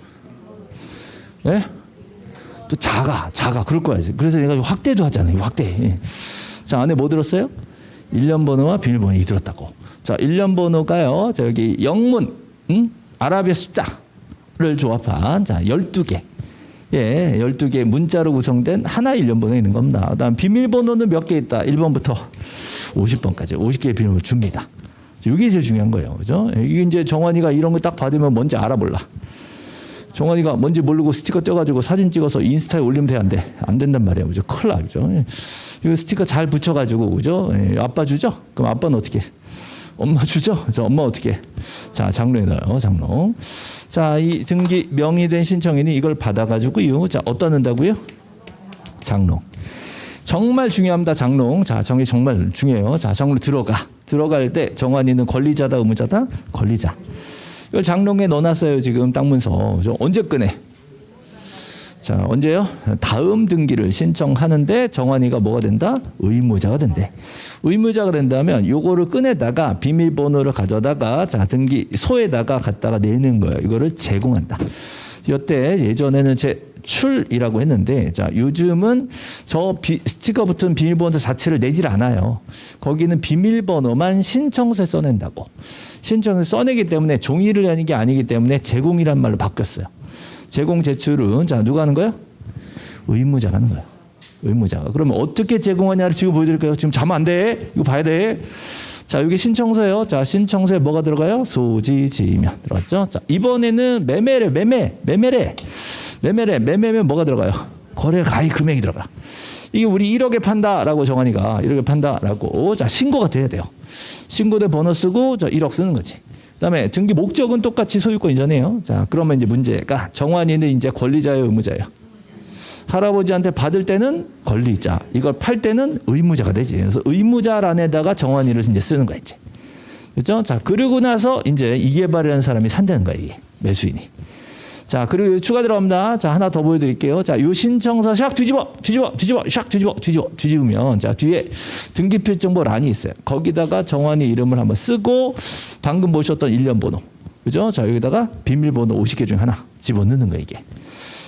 또 작아 그럴 거야. 그래서 내가 확대도 하잖아요. 확대. 자, 안에 뭐 들었어요? 일련 번호와 비밀번호가 들었다고. 자, 일련 번호가요. 자, 여기 영문, 아랍의 숫자를 조합한 자 12개. 12개 문자로 구성된 하나의 일련 번호가 있는 겁니다. 그다음 비밀번호는 몇 개 있다. 1번부터 50번까지 50개의 비밀번호 줍니다. 이게 제일 중요한 거예요. 그죠? 이게 이제 정환이가 이런 거 딱 받으면 뭔지 알아볼라. 정환이가 뭔지 모르고 스티커 떼가지고 사진 찍어서 인스타에 올리면 돼, 안 돼? 안 된단 말이에요. 그죠? 큰일 나, 그죠? 이거 스티커 잘 붙여가지고, 그죠? 아빠 주죠? 그럼 아빠는 어떻게 해? 엄마 주죠? 그래서 엄마 어떻게 해? 자, 장롱에 넣어요, 장롱. 자, 이 등기 명의된 신청인이 이걸 받아가지고요. 자, 어디다 넣는다고요? 장롱. 정말 중요합니다, 장롱. 자, 정이 정말 중요해요. 자, 장롱 들어갈 때 정환이는 권리자다, 의무자다? 권리자. 이걸 장롱에 넣어놨어요, 지금 땅문서. 언제 꺼내? 자, 언제요? 다음 등기를 신청하는데 정환이가 뭐가 된다? 의무자가 된대. 의무자가 된다면 요거를 꺼내다가 비밀번호를 가져다가 자, 등기소에다가 갖다가 내는 거예요. 이거를 제공한다. 이때 예전에는 제출이라고 했는데 자, 요즘은 저 스티커 붙은 비밀번호 자체를 내질 않아요. 거기는 비밀번호만 신청서에 써낸다고. 신청서에 써내기 때문에 종이를 내는 게 아니기 때문에 제공이란 말로 바뀌었어요. 제공 제출은 자, 누가 하는 거예요? 의무자가 하는 거예요. 의무자가. 그러면 어떻게 제공하냐를 지금 보여드릴까요? 지금 자면 안 돼. 이거 봐야 돼. 자, 여기 신청서예요. 자, 신청서에 뭐가 들어가요? 소지, 지면 들어갔죠? 자, 이번에는 매매면 뭐가 들어가요? 거래 가액 금액이 들어가. 이게 우리 1억에 판다라고 정환이가 1억에 판다라고 자, 신고가 돼야 돼요. 신고대 번호 쓰고 저 1억 쓰는 거지. 그다음에 등기 목적은 똑같이 소유권 이전이에요. 자, 그러면 이제 문제가 정환이는 이제 권리자예요, 의무자예요? 할아버지한테 받을 때는 권리자, 이걸 팔 때는 의무자가 되지. 그래서 의무자란에다가 정환이를 이제 쓰는 거야, 이제. 그렇죠? 자, 그러고 나서 이제 이계발이라는 사람이 산다는 거야, 이게 매수인이. 자, 그리고 추가 들어갑니다. 자, 하나 더 보여드릴게요. 자, 요 신청서 샥 뒤집으면 자, 뒤에 등기필정보 란이 있어요. 거기다가 정환이 이름을 한번 쓰고 방금 보셨던 일련 번호, 그죠? 자, 여기다가 비밀번호 50개 중에 하나 집어넣는 거예요, 이게.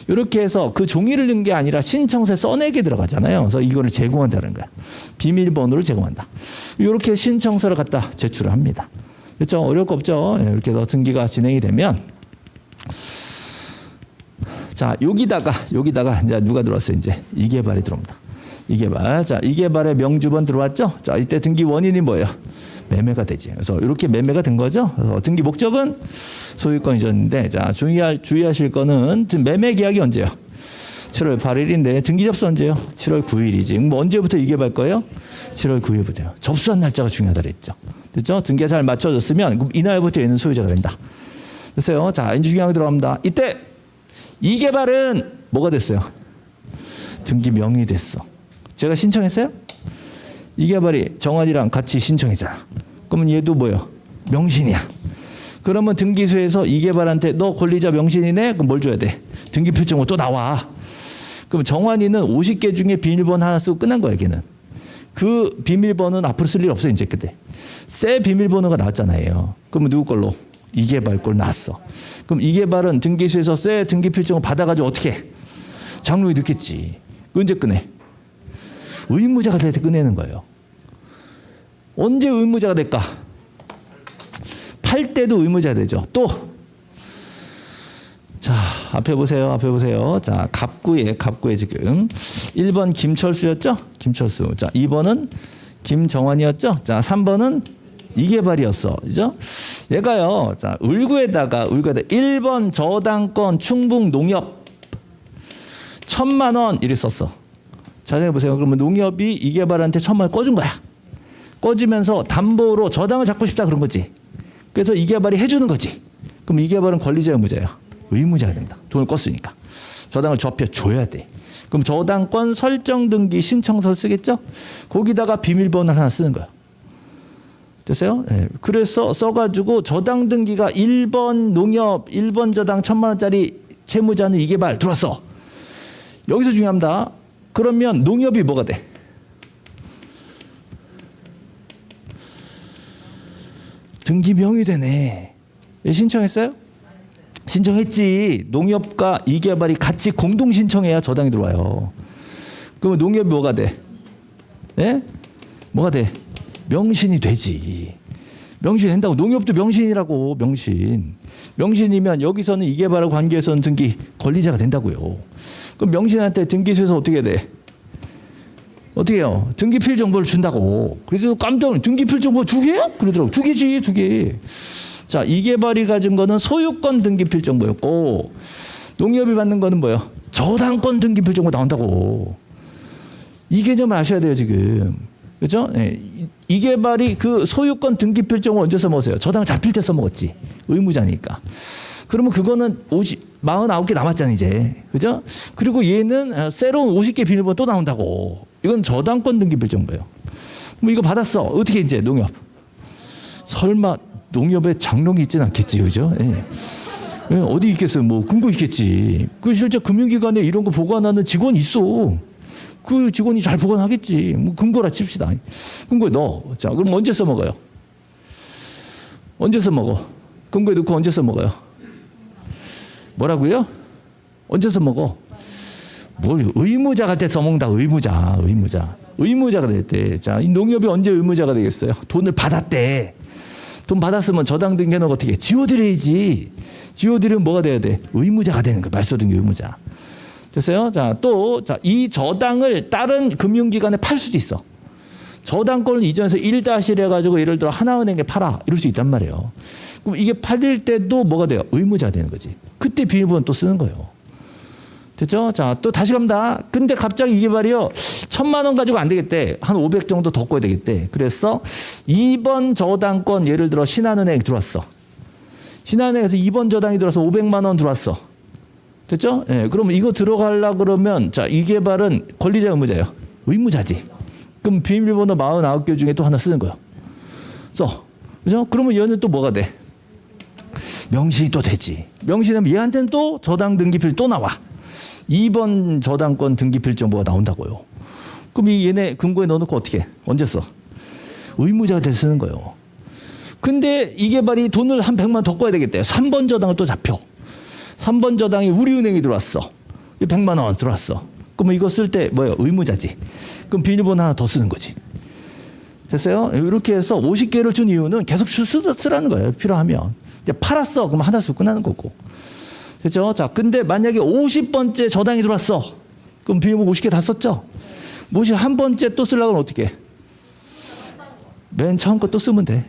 이렇게 해서 그 종이를 넣은 게 아니라 신청서에 써내게 들어가잖아요. 그래서 이거를 제공한다는 거야. 비밀번호를 제공한다. 이렇게 신청서를 갖다 제출을 합니다. 그렇죠? 어려울 거 없죠? 이렇게 해서 등기가 진행이 되면 자, 여기다가 이제 누가 들어왔어요? 이제 이계발이 들어옵니다. 이계발. 자, 이계발의 명주번 들어왔죠? 자, 이때 등기 원인이 뭐예요? 매매가 되지. 그래서 이렇게 매매가 된 거죠. 그래서 등기 목적은 소유권 이전인데, 자, 주의하실 거는 매매 계약이 언제요? 7월 8일인데 등기 접수 언제요? 7월 9일이지. 뭐 언제부터 이계발 거예요? 7월 9일부터요. 접수한 날짜가 중요하다 그랬죠. 됐죠? 등기가 잘 맞춰졌으면 그럼 이날부터 얘는 소유자가 된다. 됐어요. 자, 이제 중요한 게 들어갑니다. 이때 이계발은 뭐가 됐어요? 등기 명의 됐어. 제가 신청했어요? 이계발이 정환이랑 같이 신청했잖아. 그러면 얘도 뭐예요? 명신이야. 그러면 등기소에서 이계발한테 너 권리자 명신이네? 그럼 뭘 줘야 돼? 등기필정보 또 나와. 그럼 정환이는 50개 중에 비밀번호 하나 쓰고 끝난 거야, 걔는. 그 비밀번호는 앞으로 쓸 일 없어요, 이제 그때. 새 비밀번호가 나왔잖아요. 그러면 누구 걸로? 이계발 걸 나왔어. 그럼 이계발은 등기소에서 새 등기필정을 받아가지고 어떻게 해? 장롱에 넣겠지. 언제 꺼내? 의무자가 될 때 끝내는 거예요. 언제 의무자가 될까? 팔 때도 의무자가 되죠. 또 자, 앞에 보세요. 자, 갑구에 지금 1번 김철수였죠? 김철수. 자, 2번은 김정환이었죠? 자, 3번은 이계발이었어. 그죠? 얘가요. 자, 을구에다가 1번 저당권 충북 농협 1,000만 원 이를 썼어. 자, 생각해보세요. 그러면 농협이 이계발한테 1,000만 원 꺼준 거야. 꺼지면서 담보로 저당을 잡고 싶다 그런 거지. 그래서 이계발이 해주는 거지. 그럼 이계발은 권리자 의무자야. 의무자가 된다. 돈을 껐으니까. 저당을 접혀줘야 돼. 그럼 저당권 설정 등기 신청서를 쓰겠죠? 거기다가 비밀번호를 하나 쓰는 거야. 됐어요? 네. 그래서 써가지고 저당 등기가 1번 농협 1번 저당 1,000만 원짜리 채무자는 이계발 들어왔어. 여기서 중요합니다. 그러면 농협이 뭐가 돼? 등기 명의되네. 신청했어요? 신청했지. 농협과 이계발이 같이 공동 신청해야 저당이 들어와요. 그러면 농협이 뭐가 돼? 네? 뭐가 돼? 명신이 되지. 명신이 된다고. 농협도 명신이라고. 명신이면 여기서는 이계발하고 관계에서는 등기 권리자가 된다고요. 그럼 명신한테 등기소에서 어떻게 돼? 어떻게 해요? 등기필 정보를 준다고. 그래서 깜짝 놀랐어요. 등기필 정보 2개야? 그러더라고. 2개지, 2개. 자, 이계발이 가진 거는 소유권 등기필 정보였고, 농협이 받는 거는 뭐예요? 저당권 등기필 정보 나온다고. 이 개념을 아셔야 돼요, 지금. 그죠? 네. 이계발이 그 소유권 등기필 정보 언제 써먹었어요? 저당 잡힐 때 써먹었지. 의무자니까. 그러면 그거는 49개 남았잖아, 이제. 그죠? 그리고 얘는 새로운 50개 비밀번호 또 나온다고. 이건 저당권 등기필 정보예요. 뭐 이거 받았어. 어떻게 이제 농협? 설마 농협에 장롱이 있지는 않겠지, 그죠? 예. 예, 어디 있겠어요? 뭐 금고 있겠지. 그 실제 금융기관에 이런 거 보관하는 직원이 있어. 그 직원이 잘 보관하겠지. 뭐 금고라 칩시다. 금고에 넣어. 자, 그럼 언제 써먹어요? 언제 써먹어? 금고에 넣고 언제 써먹어요? 뭐라고요? 언제 써먹어? 뭘 의무자가 돼 써먹는다. 의무자가 될 때. 자, 이 농협이 언제 의무자가 되겠어요? 돈을 받았대. 돈 받았으면 저당 등기는 어떻게 지워드려야지. 지워드리면 뭐가 돼야 돼? 의무자가 되는 거야. 말소등기 의무자. 됐어요? 자, 또 이 저당을 다른 금융기관에 팔 수도 있어. 저당권을 이전해서 1-1 해가지고 예를 들어 하나은행에 팔아. 이럴 수 있단 말이에요. 그럼 이게 팔릴 때도 뭐가 돼요? 의무자가 되는 거지. 그때 비밀번호 또 쓰는 거예요. 됐죠? 자, 또 다시 갑니다. 근데 갑자기 이계발이요. 1,000만 원 가지고 안 되겠대. 한 500 정도 더 꺼야 되겠대. 그래서 2번 저당권 예를 들어 신한은행 들어왔어. 신한은행에서 2번 저당이 들어와서 500만 원 들어왔어. 됐죠? 예. 그러면 이거 들어가려고 그러면 자, 이계발은 권리자 의무자예요. 의무자지. 그럼 비밀번호 49개 중에 또 하나 쓰는 거예요. 써. 그죠? 그러면 얘는 또 뭐가 돼? 명신이 또 되지. 명신하면 얘한테는 또 저당 등기필 또 나와. 2번 저당권 등기필 정보가 나온다고요. 그럼 이 얘네 금고에 넣어놓고 어떻게 해? 언제 써? 의무자가 돼 쓰는 거예요. 근데 이계발이 돈을 한 100만 더 꺼야 되겠대요. 3번 저당을 또 잡혀. 3번 저당이 우리은행이 들어왔어. 100만 원 들어왔어. 그러면 이거 쓸 때 뭐예요? 의무자지. 그럼 비밀번호 하나 더 쓰는 거지. 됐어요? 이렇게 해서 50개를 준 이유는 계속 쓰라는 거예요. 필요하면. 이제 팔았어. 그럼 하나 쓰고 끝나는 거고. 그렇죠? 자, 근데 만약에 50번째 저당이 들어왔어. 그럼 비밀번호 50개 다 썼죠? 51번째 또 쓰려고 하면 어떻게 해? 맨 처음 거 또 쓰면 돼.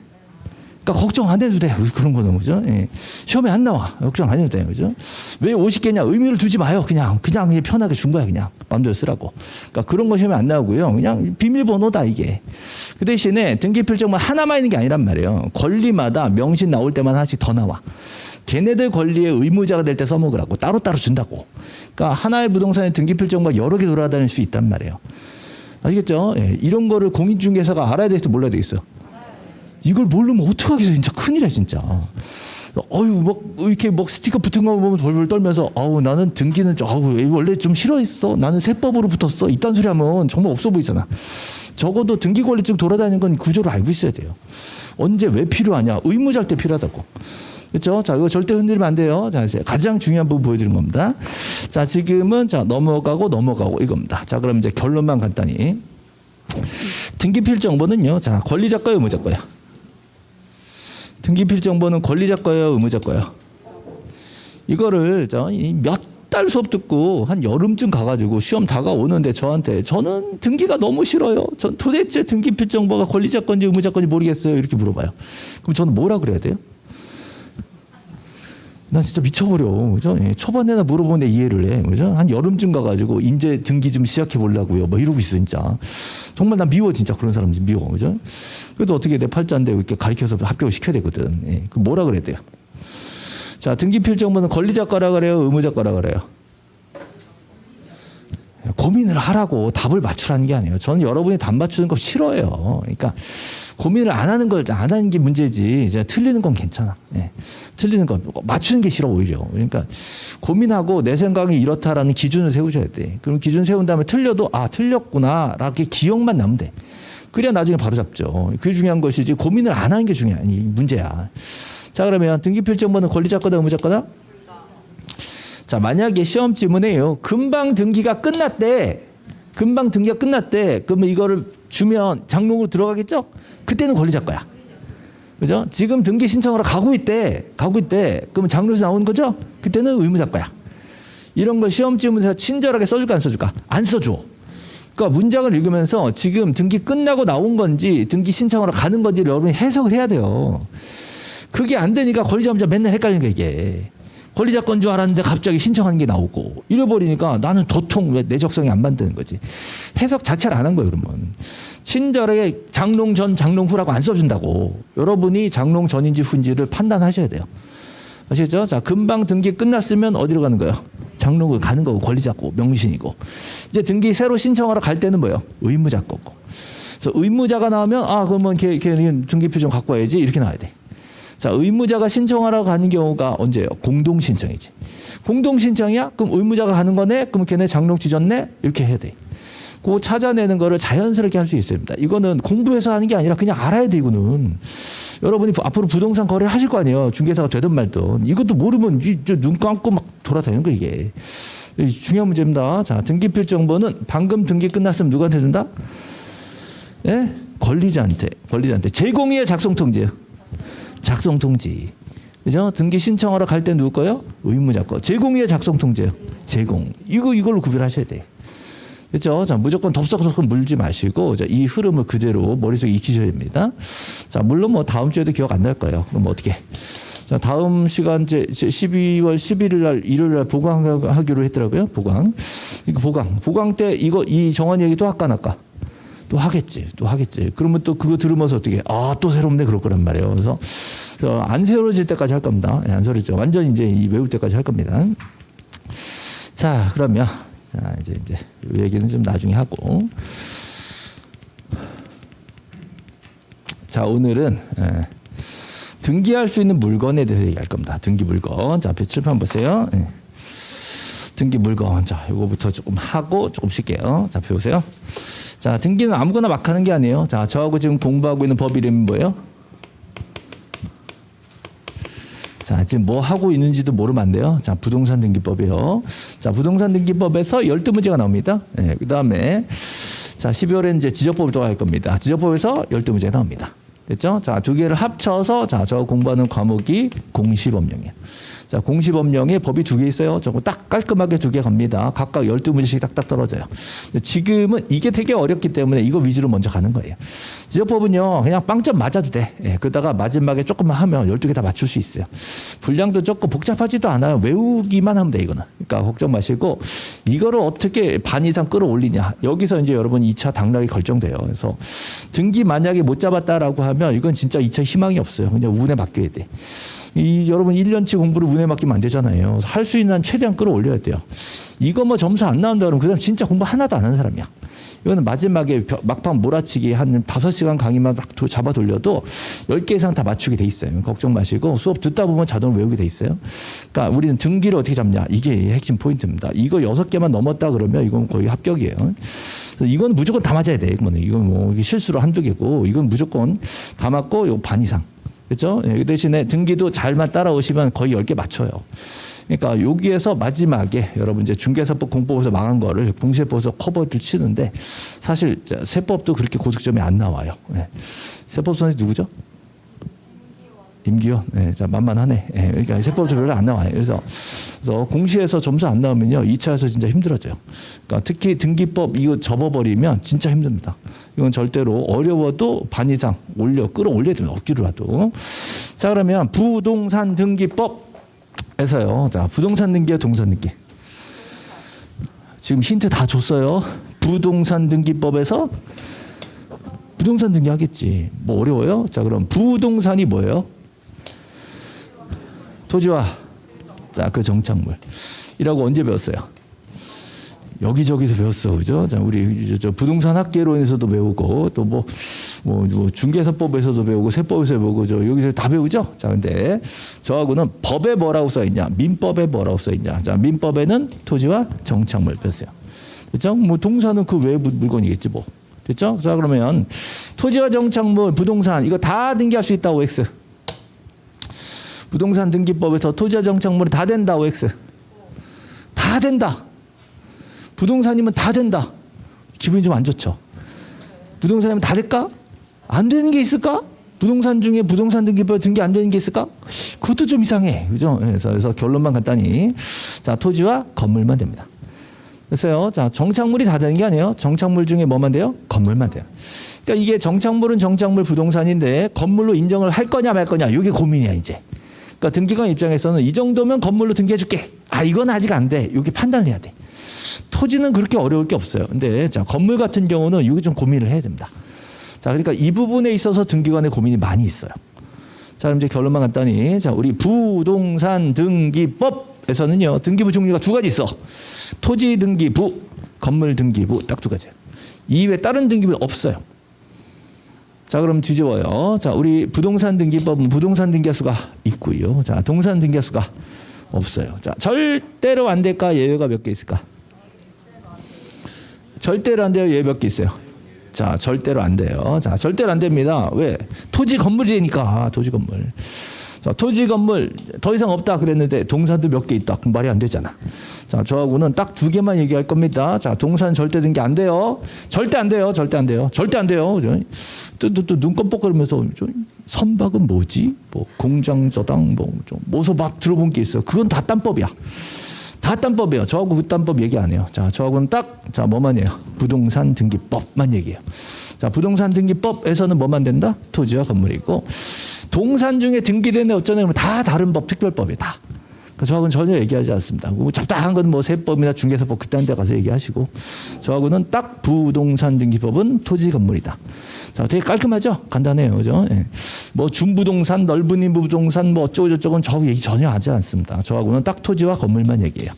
그러니까 걱정 안 해도 돼. 그런 거는, 그죠? 예. 시험에 안 나와. 걱정 안 해도 돼요. 그죠? 왜 50개냐? 의미를 두지 마요. 그냥 편하게 준 거야. 그냥. 마음대로 쓰라고. 그러니까 그런 거 시험에 안 나오고요. 그냥 비밀번호다, 이게. 그 대신에 등기필정만 하나만 있는 게 아니란 말이에요. 권리마다 명신 나올 때만 하나씩 더 나와. 걔네들 권리에 의무자가 될 때 써먹으라고. 따로따로 준다고. 그러니까 하나의 부동산의 등기필정만 여러 개 돌아다닐 수 있단 말이에요. 아시겠죠? 예. 이런 거를 공인중개사가 알아야 되겠어? 몰라야 되겠어? 이걸 모르면 어떡하겠어. 진짜 큰일이야, 진짜. 이렇게 스티커 붙은 거 보면 벌벌 떨면서, 나는 등기는, 원래 좀 싫어했어. 나는 세법으로 붙었어. 이딴 소리 하면 정말 없어 보이잖아. 적어도 등기권리증 돌아다니는 건 구조를 알고 있어야 돼요. 언제 왜 필요하냐? 의무자일 때 필요하다고. 그렇죠? 자, 이거 절대 흔들면 안 돼요. 자, 이제 가장 중요한 부분 보여드리는 겁니다. 자, 지금은 넘어가고 이겁니다. 자, 그럼 이제 결론만 간단히. 등기필정보는요. 자, 권리자 거예요, 의무자 거예요? 등기필정보는 권리자 거예요, 의무자 거예요? 이거를 몇 달 수업 듣고 한 여름쯤 가가지고 시험 다가오는데 저는 등기가 너무 싫어요. 전 도대체 등기필정보가 권리자 건지 의무자 건지 모르겠어요. 이렇게 물어봐요. 그럼 저는 뭐라 그래야 돼요? 난 진짜 미쳐버려. 그죠? 예, 초반에나 물어보는데 이해를 해. 그죠? 한 여름쯤 가가지고 이제 등기 좀 시작해 보려고요. 뭐 이러고 있어, 진짜. 정말 난 미워, 진짜. 그런 사람 미워. 그죠? 그래도 어떻게 내 팔자인데 이렇게 가르쳐서 합격을 시켜야 되거든. 예, 그럼 뭐라 그래야 돼요? 자, 등기필정보는 권리자 거라 그래요? 의무자 거라 그래요? 고민을 하라고 답을 맞추라는 게 아니에요. 저는 여러분이 답 맞추는 거 싫어해요. 그러니까 고민을 안 하는 게 문제지. 이제 틀리는 건 괜찮아. 예. 틀리는 건 맞추는 게 싫어 오히려. 그러니까 고민하고 내 생각이 이렇다라는 기준을 세우셔야 돼. 그럼 기준 세운 다음에 틀려도 틀렸구나라고 기억만 나면 돼. 그래야 나중에 바로 잡죠. 그게 중요한 것이지 고민을 안 하는 게 중요한 문제야. 자, 그러면 등기필정보는 권리자 거다 의무자 거다? 자, 만약에 시험 지문에요. 금방 등기가 끝났대. 그러면 이거를 주면 장롱으로 들어가겠죠? 그때는 권리자 거야. 그죠? 지금 등기 신청하러 가고 있대. 그러면 장롱에서 나오는 거죠? 그때는 의무자 거야. 이런 걸 시험 지문에서 친절하게 써줄까 안 써줄까? 안 써줘. 그러니까 문장을 읽으면서 지금 등기 끝나고 나온 건지 등기 신청하러 가는 건지를 여러분이 해석을 해야 돼요. 그게 안 되니까 권리자 의무자 맨날 헷갈리는 거야, 이게. 권리자 건 줄 알았는데 갑자기 신청하는 게 나오고 이래버리니까 나는 도통 왜 내 적성이 안 맞는 거지. 해석 자체를 안 한 거예요, 그러면. 친절하게 장롱 전, 장롱 후라고 안 써준다고. 여러분이 장롱 전인지 후인지를 판단하셔야 돼요. 아시겠죠? 자, 금방 등기 끝났으면 어디로 가는 거예요? 장롱을 가는 거고, 권리자고, 명신이고. 이제 등기 새로 신청하러 갈 때는 뭐예요? 의무자 거고. 그래서 의무자가 나오면, 그러면 걔 등기표 좀 갖고 와야지. 이렇게 나와야 돼. 자, 의무자가 신청하러 가는 경우가 언제예요? 공동신청이지. 공동신청이야? 그럼 의무자가 가는 거네? 그럼 걔네 장롱 뒤졌네? 이렇게 해야 돼. 그거 찾아내는 거를 자연스럽게 할 수 있어야 됩니다. 이거는 공부해서 하는 게 아니라 그냥 알아야 돼, 이거는. 여러분이 앞으로 부동산 거래 하실 거 아니에요. 중개사가 되든 말든. 이것도 모르면 눈 감고 막 돌아다니는 거, 이게. 중요한 문제입니다. 자, 등기필정보는 방금 등기 끝났으면 누구한테 준다? 예? 권리자한테. 제공의의 작성통지예요. 작성통지. 그죠? 등기 신청하러 갈 때 누구 거요? 의무자 거. 제공의의 작성통지예요. 제공. 이걸로 구별하셔야 돼. 그렇죠? 자, 무조건 덥석덥석 물지 마시고 이 흐름을 그대로 머릿속에 익히셔야 됩니다. 자, 물론 뭐 다음 주에도 기억 안 날 거예요. 그럼 어떻게? 자, 다음 시간 이제 12월 11일 날 일요일 날 보강하기로 했더라고요. 보강. 이거 보강 때 이 정원 얘기 또 할까 안 할까? 또 하겠지. 그러면 또 그거 들으면서 어떻게, 또 새롭네, 그럴 거란 말이에요. 그래서 안 새로워질 때까지 할 겁니다. 안 새로워지죠. 완전 이제 외울 때까지 할 겁니다. 자, 그러면, 이제 이 얘기는 좀 나중에 하고. 자, 오늘은, 등기할 수 있는 물건에 대해서 얘기할 겁니다. 등기 물건. 자, 앞에 칠판 보세요. 등기 물건. 자, 요거부터 조금 하고 조금 쉴게요. 자, 배우세요. 자, 등기는 아무거나 막 하는 게 아니에요. 자, 저하고 지금 공부하고 있는 법 이름이 뭐예요? 자, 지금 뭐 하고 있는지도 모르면 안 돼요. 자, 부동산 등기법이요. 자, 부동산 등기법에서 12문제가 나옵니다. 그 다음에, 자, 12월에 이제 지적법을 또 할 겁니다. 지적법에서 12문제가 나옵니다. 됐죠? 자, 두 개를 합쳐서, 자, 저 공부하는 과목이 공시법령이에요. 자, 공시법령에 법이 두 개 있어요. 저거 딱 깔끔하게 두 개 갑니다. 각각 12문제씩 딱딱 떨어져요. 지금은 이게 되게 어렵기 때문에 이거 위주로 먼저 가는 거예요. 지적법은요, 그냥 빵점 맞아도 돼. 그러다가 마지막에 조금만 하면 12개 다 맞출 수 있어요. 분량도 적고 복잡하지도 않아요. 외우기만 하면 돼, 이거는. 그러니까 걱정 마시고, 이거를 어떻게 반 이상 끌어올리냐. 여기서 이제 여러분 2차 당락이 결정돼요. 그래서 등기 만약에 못 잡았다라고 하면 이건 진짜 2차 희망이 없어요. 그냥 운에 맡겨야 돼. 여러분 1년치 공부를 운에 맡기면 안 되잖아요. 할 수 있는 한 최대한 끌어올려야 돼요. 이거 뭐 점수 안 나온다 그러면 그 사람 진짜 공부 하나도 안 하는 사람이야. 이거는 마지막에 막판 몰아치기 한 5시간 강의만 막 잡아 돌려도 10개 이상 다 맞추게 돼 있어요. 걱정 마시고 수업 듣다 보면 자동으로 외우게 돼 있어요. 그러니까 우리는 등기를 어떻게 잡냐. 이게 핵심 포인트입니다. 이거 6개만 넘었다 그러면 이건 거의 합격이에요. 이건 무조건 다 맞아야 돼. 이건 뭐 실수로 한두 개고 이건 무조건 다 맞고 요 반 이상. 그렇죠? 그 대신에 등기도 잘만 따라오시면 거의 10개 맞춰요. 그러니까 여기에서 마지막에 여러분 이제 중개사법 공법에서 망한 거를 공시세법에서 커버를 치는데 사실 세법도 그렇게 고득점이 안 나와요. 네. 세법 선생님 누구죠? 임기원. 네, 자, 만만하네. 네, 그러니까 세법도 별로 안 나와요. 그래서 공시에서 점수 안 나오면요, 2차에서 진짜 힘들어져요. 그러니까 특히 등기법 이거 접어버리면 진짜 힘듭니다. 이건 절대로 어려워도 반 이상 끌어올려야 됩니다. 억지로라도. 자, 그러면 부동산 등기법에서요. 자, 부동산 등기와 동산 등기. 지금 힌트 다 줬어요. 부동산 등기법에서 부동산 등기 하겠지. 뭐 어려워요? 자, 그럼 부동산이 뭐예요? 토지와 자, 그 정착물이라고 언제 배웠어요? 여기저기서 배웠어, 그죠? 자, 우리 저 부동산 학개론에서도 배우고 또 뭐 중개사법에서도 배우고 세법에서 배우고 저 여기서 다 배우죠? 자, 근데 저하고는 법에 뭐라고 써 있냐? 민법에 뭐라고 써 있냐? 자, 민법에는 토지와 정착물 배웠어요. 그렇죠? 뭐 동사는 그 외 물건이겠지 뭐. 됐죠? 자, 그러면 토지와 정착물, 부동산 이거 다 등기할 수 있다 OX. 부동산 등기법에서 토지와 정착물이 다 된다 OX. 다 된다. 부동산이면 다 된다. 기분이 좀 안 좋죠. 부동산이면 다 될까? 안 되는 게 있을까? 부동산 중에 부동산 등기법 등기 안 되는 게 있을까? 그것도 좀 이상해. 그죠? 그래서 결론만 간단히 자, 토지와 건물만 됩니다. 됐어요. 자, 정착물이 다 되는 게 아니에요. 정착물 중에 뭐만 돼요? 건물만 돼요. 그러니까 이게 정착물은 정착물 부동산인데 건물로 인정을 할 거냐 말 거냐 이게 고민이야 이제. 그러니까 등기관 입장에서는 이 정도면 건물로 등기해줄게. 아, 이건 아직 안 돼. 이게 판단을 해야 돼. 토지는 그렇게 어려울 게 없어요. 근데 자, 건물 같은 경우는 이게 좀 고민을 해야 됩니다. 자, 그러니까 이 부분에 있어서 등기관의 고민이 많이 있어요. 자, 그럼 이제 결론만 간단히 자, 우리 부동산 등기법에서는요 등기부 종류가 두 가지 있어. 토지 등기부, 건물 등기부 딱 두 가지예요. 이외에 다른 등기부는 없어요. 자, 그럼 뒤집어요. 자, 우리 부동산 등기법은 부동산 등기수가 있고요. 자, 동산 등기수가 없어요. 자, 절대로 안 될까? 예외가 몇 개 있을까? 절대로 안 돼요. 예외 몇 개 있어요. 자, 절대로 안 돼요. 자, 절대로 안 됩니다. 왜? 토지 건물이니까. 토지 건물. 자, 토지 건물 더 이상 없다 그랬는데 동산도 몇 개 있다. 그럼 말이 안 되잖아. 자, 저하고는 딱 두 개만 얘기할 겁니다. 자, 동산 절대 등기 안 돼요. 절대 안 돼요. 절대 안 돼요. 절대 안 돼요. 또 눈 껌뻑거리면서 선박은 뭐지? 뭐 공장저당 좀 뭐서 막 들어본 게 있어. 그건 다 딴법이야. 다 딴법이에요. 저하고 그 딴법 얘기 안 해요. 자, 저하고는 딱 자, 뭐만 해요? 부동산 등기법만 얘기해요. 자, 부동산 등기법에서는 뭐만 된다? 토지와 건물이고 동산 중에 등기된 애 어쩌냐면 다 다른 법, 특별법이에요. 다. 저하고는 전혀 얘기하지 않습니다. 뭐 잡다한 건 뭐 세법이나 중개사법 그딴 데 가서 얘기하시고 저하고는 딱 부동산 등기법은 토지 건물이다. 자, 되게 깔끔하죠? 간단해요. 그죠? 예. 뭐 중부동산, 넓은 인부 부동산 뭐 어쩌고저쩌고는 저 얘기 전혀 하지 않습니다. 저하고는 딱 토지와 건물만 얘기해요.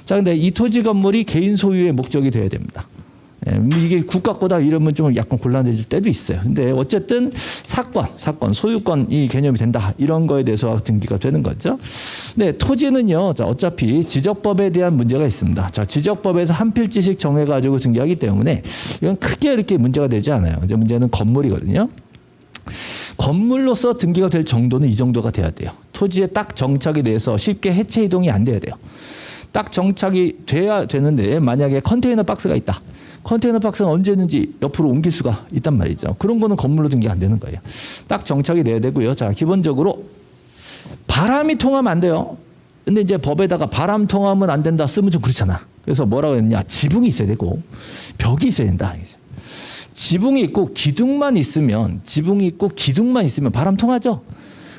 자, 근데 이 토지 건물이 개인 소유의 목적이 돼야 됩니다. 예, 이게 국가 거다 이러면 좀 약간 곤란해질 때도 있어요. 근데 어쨌든 사건, 소유권이 개념이 된다. 이런 거에 대해서 등기가 되는 거죠. 네, 토지는요, 자, 어차피 지적법에 대한 문제가 있습니다. 자, 지적법에서 한 필지씩 정해가지고 등기하기 때문에 이건 크게 이렇게 문제가 되지 않아요. 이제 문제는 건물이거든요. 건물로서 등기가 될 정도는 이 정도가 돼야 돼요. 토지에 딱 정착이 돼서 쉽게 해체 이동이 안 돼야 돼요. 딱 정착이 돼야 되는데 만약에 컨테이너 박스가 있다. 컨테이너 박스는 언제든지 옆으로 옮길 수가 있단 말이죠. 그런 거는 건물로 등기 안 되는 거예요. 딱 정착이 돼야 되고요. 자, 기본적으로 바람이 통하면 안 돼요. 근데 이제 법에다가 바람 통하면 안 된다 쓰면 좀 그렇잖아. 그래서 뭐라고 했냐? 지붕이 있어야 되고 벽이 있어야 된다. 지붕이 있고 기둥만 있으면 바람 통하죠.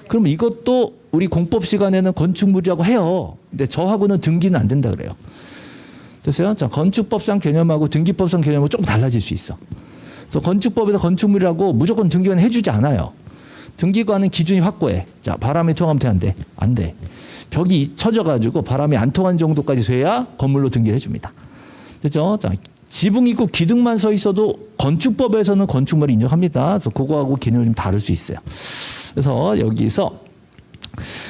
그럼 이것도 우리 공법 시간에는 건축물이라고 해요. 근데 저하고는 등기는 안 된다 그래요. 됐어요? 자, 건축법상 개념하고 등기법상 개념은 조금 달라질 수 있어. 그래서 건축법에서 건축물이라고 무조건 등기관 해주지 않아요. 등기관은 기준이 확고해. 자, 바람이 통하면 돼, 안 돼? 안 돼. 벽이 쳐져가지고 바람이 안 통하는 정도까지 돼야 건물로 등기를 해줍니다. 됐죠? 자, 지붕 있고 기둥만 서 있어도 건축법에서는 건축물을 인정합니다. 그래서 그거하고 개념이 좀 다를 수 있어요. 그래서 여기서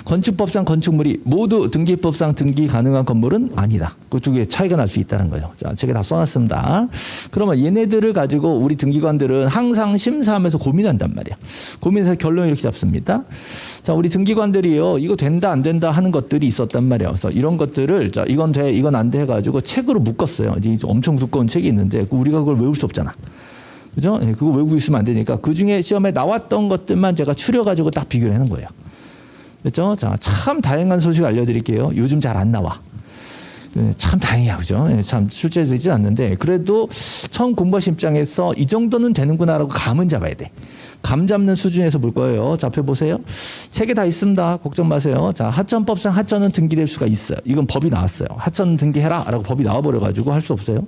건축법상 건축물이 모두 등기법상 등기 가능한 건물은 아니다. 그 두 개 차이가 날 수 있다는 거예요. 자, 제가 다 써놨습니다. 그러면 얘네들을 가지고 우리 등기관들은 항상 심사하면서 고민한단 말이야. 고민해서 결론 이렇게 잡습니다. 자, 우리 등기관들이요, 이거 된다 안 된다 하는 것들이 있었단 말이야. 그래서 이런 것들을 자, 이건 돼, 이건 안 돼 해가지고 책으로 묶었어요. 엄청 두꺼운 책이 있는데 우리가 그걸 외울 수 없잖아. 그죠? 그거 외우고 있으면 안 되니까 그 중에 시험에 나왔던 것들만 제가 추려가지고 딱 비교를 하는 거예요. 그렇죠? 자, 참 다양한 소식 알려드릴게요. 요즘 잘 안 나와. 참 다행이야, 그죠? 참 출제되지 않는데 그래도 처음 공부하신 입장에서 이 정도는 되는구나라고 감은 잡아야 돼. 감 잡는 수준에서 볼 거예요. 자, 앞에 보세요. 세 개 다 있습니다. 걱정 마세요. 자, 하천법상 하천은 등기될 수가 있어요. 이건 법이 나왔어요. 하천 등기해라라고 법이 나와버려가지고 할 수 없어요.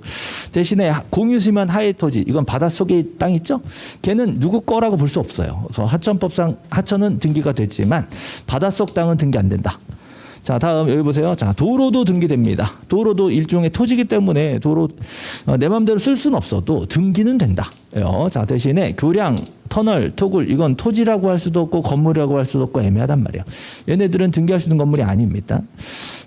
대신에 공유수면 하의 토지, 이건 바닷속에 땅 있죠? 걔는 누구 거라고 볼 수 없어요. 그래서 하천법상 하천은 등기가 됐지만 바닷속 땅은 등기 안 된다. 자, 다음 여기 보세요. 자, 도로도 등기됩니다. 도로도 일종의 토지기 때문에 도로 내 마음대로 쓸 수는 없어도 등기는 된다. 자, 대신에 교량, 터널, 토굴 이건 토지라고 할 수도 없고 건물이라고 할 수도 없고 애매하단 말이에요. 얘네들은 등기할 수 있는 건물이 아닙니다.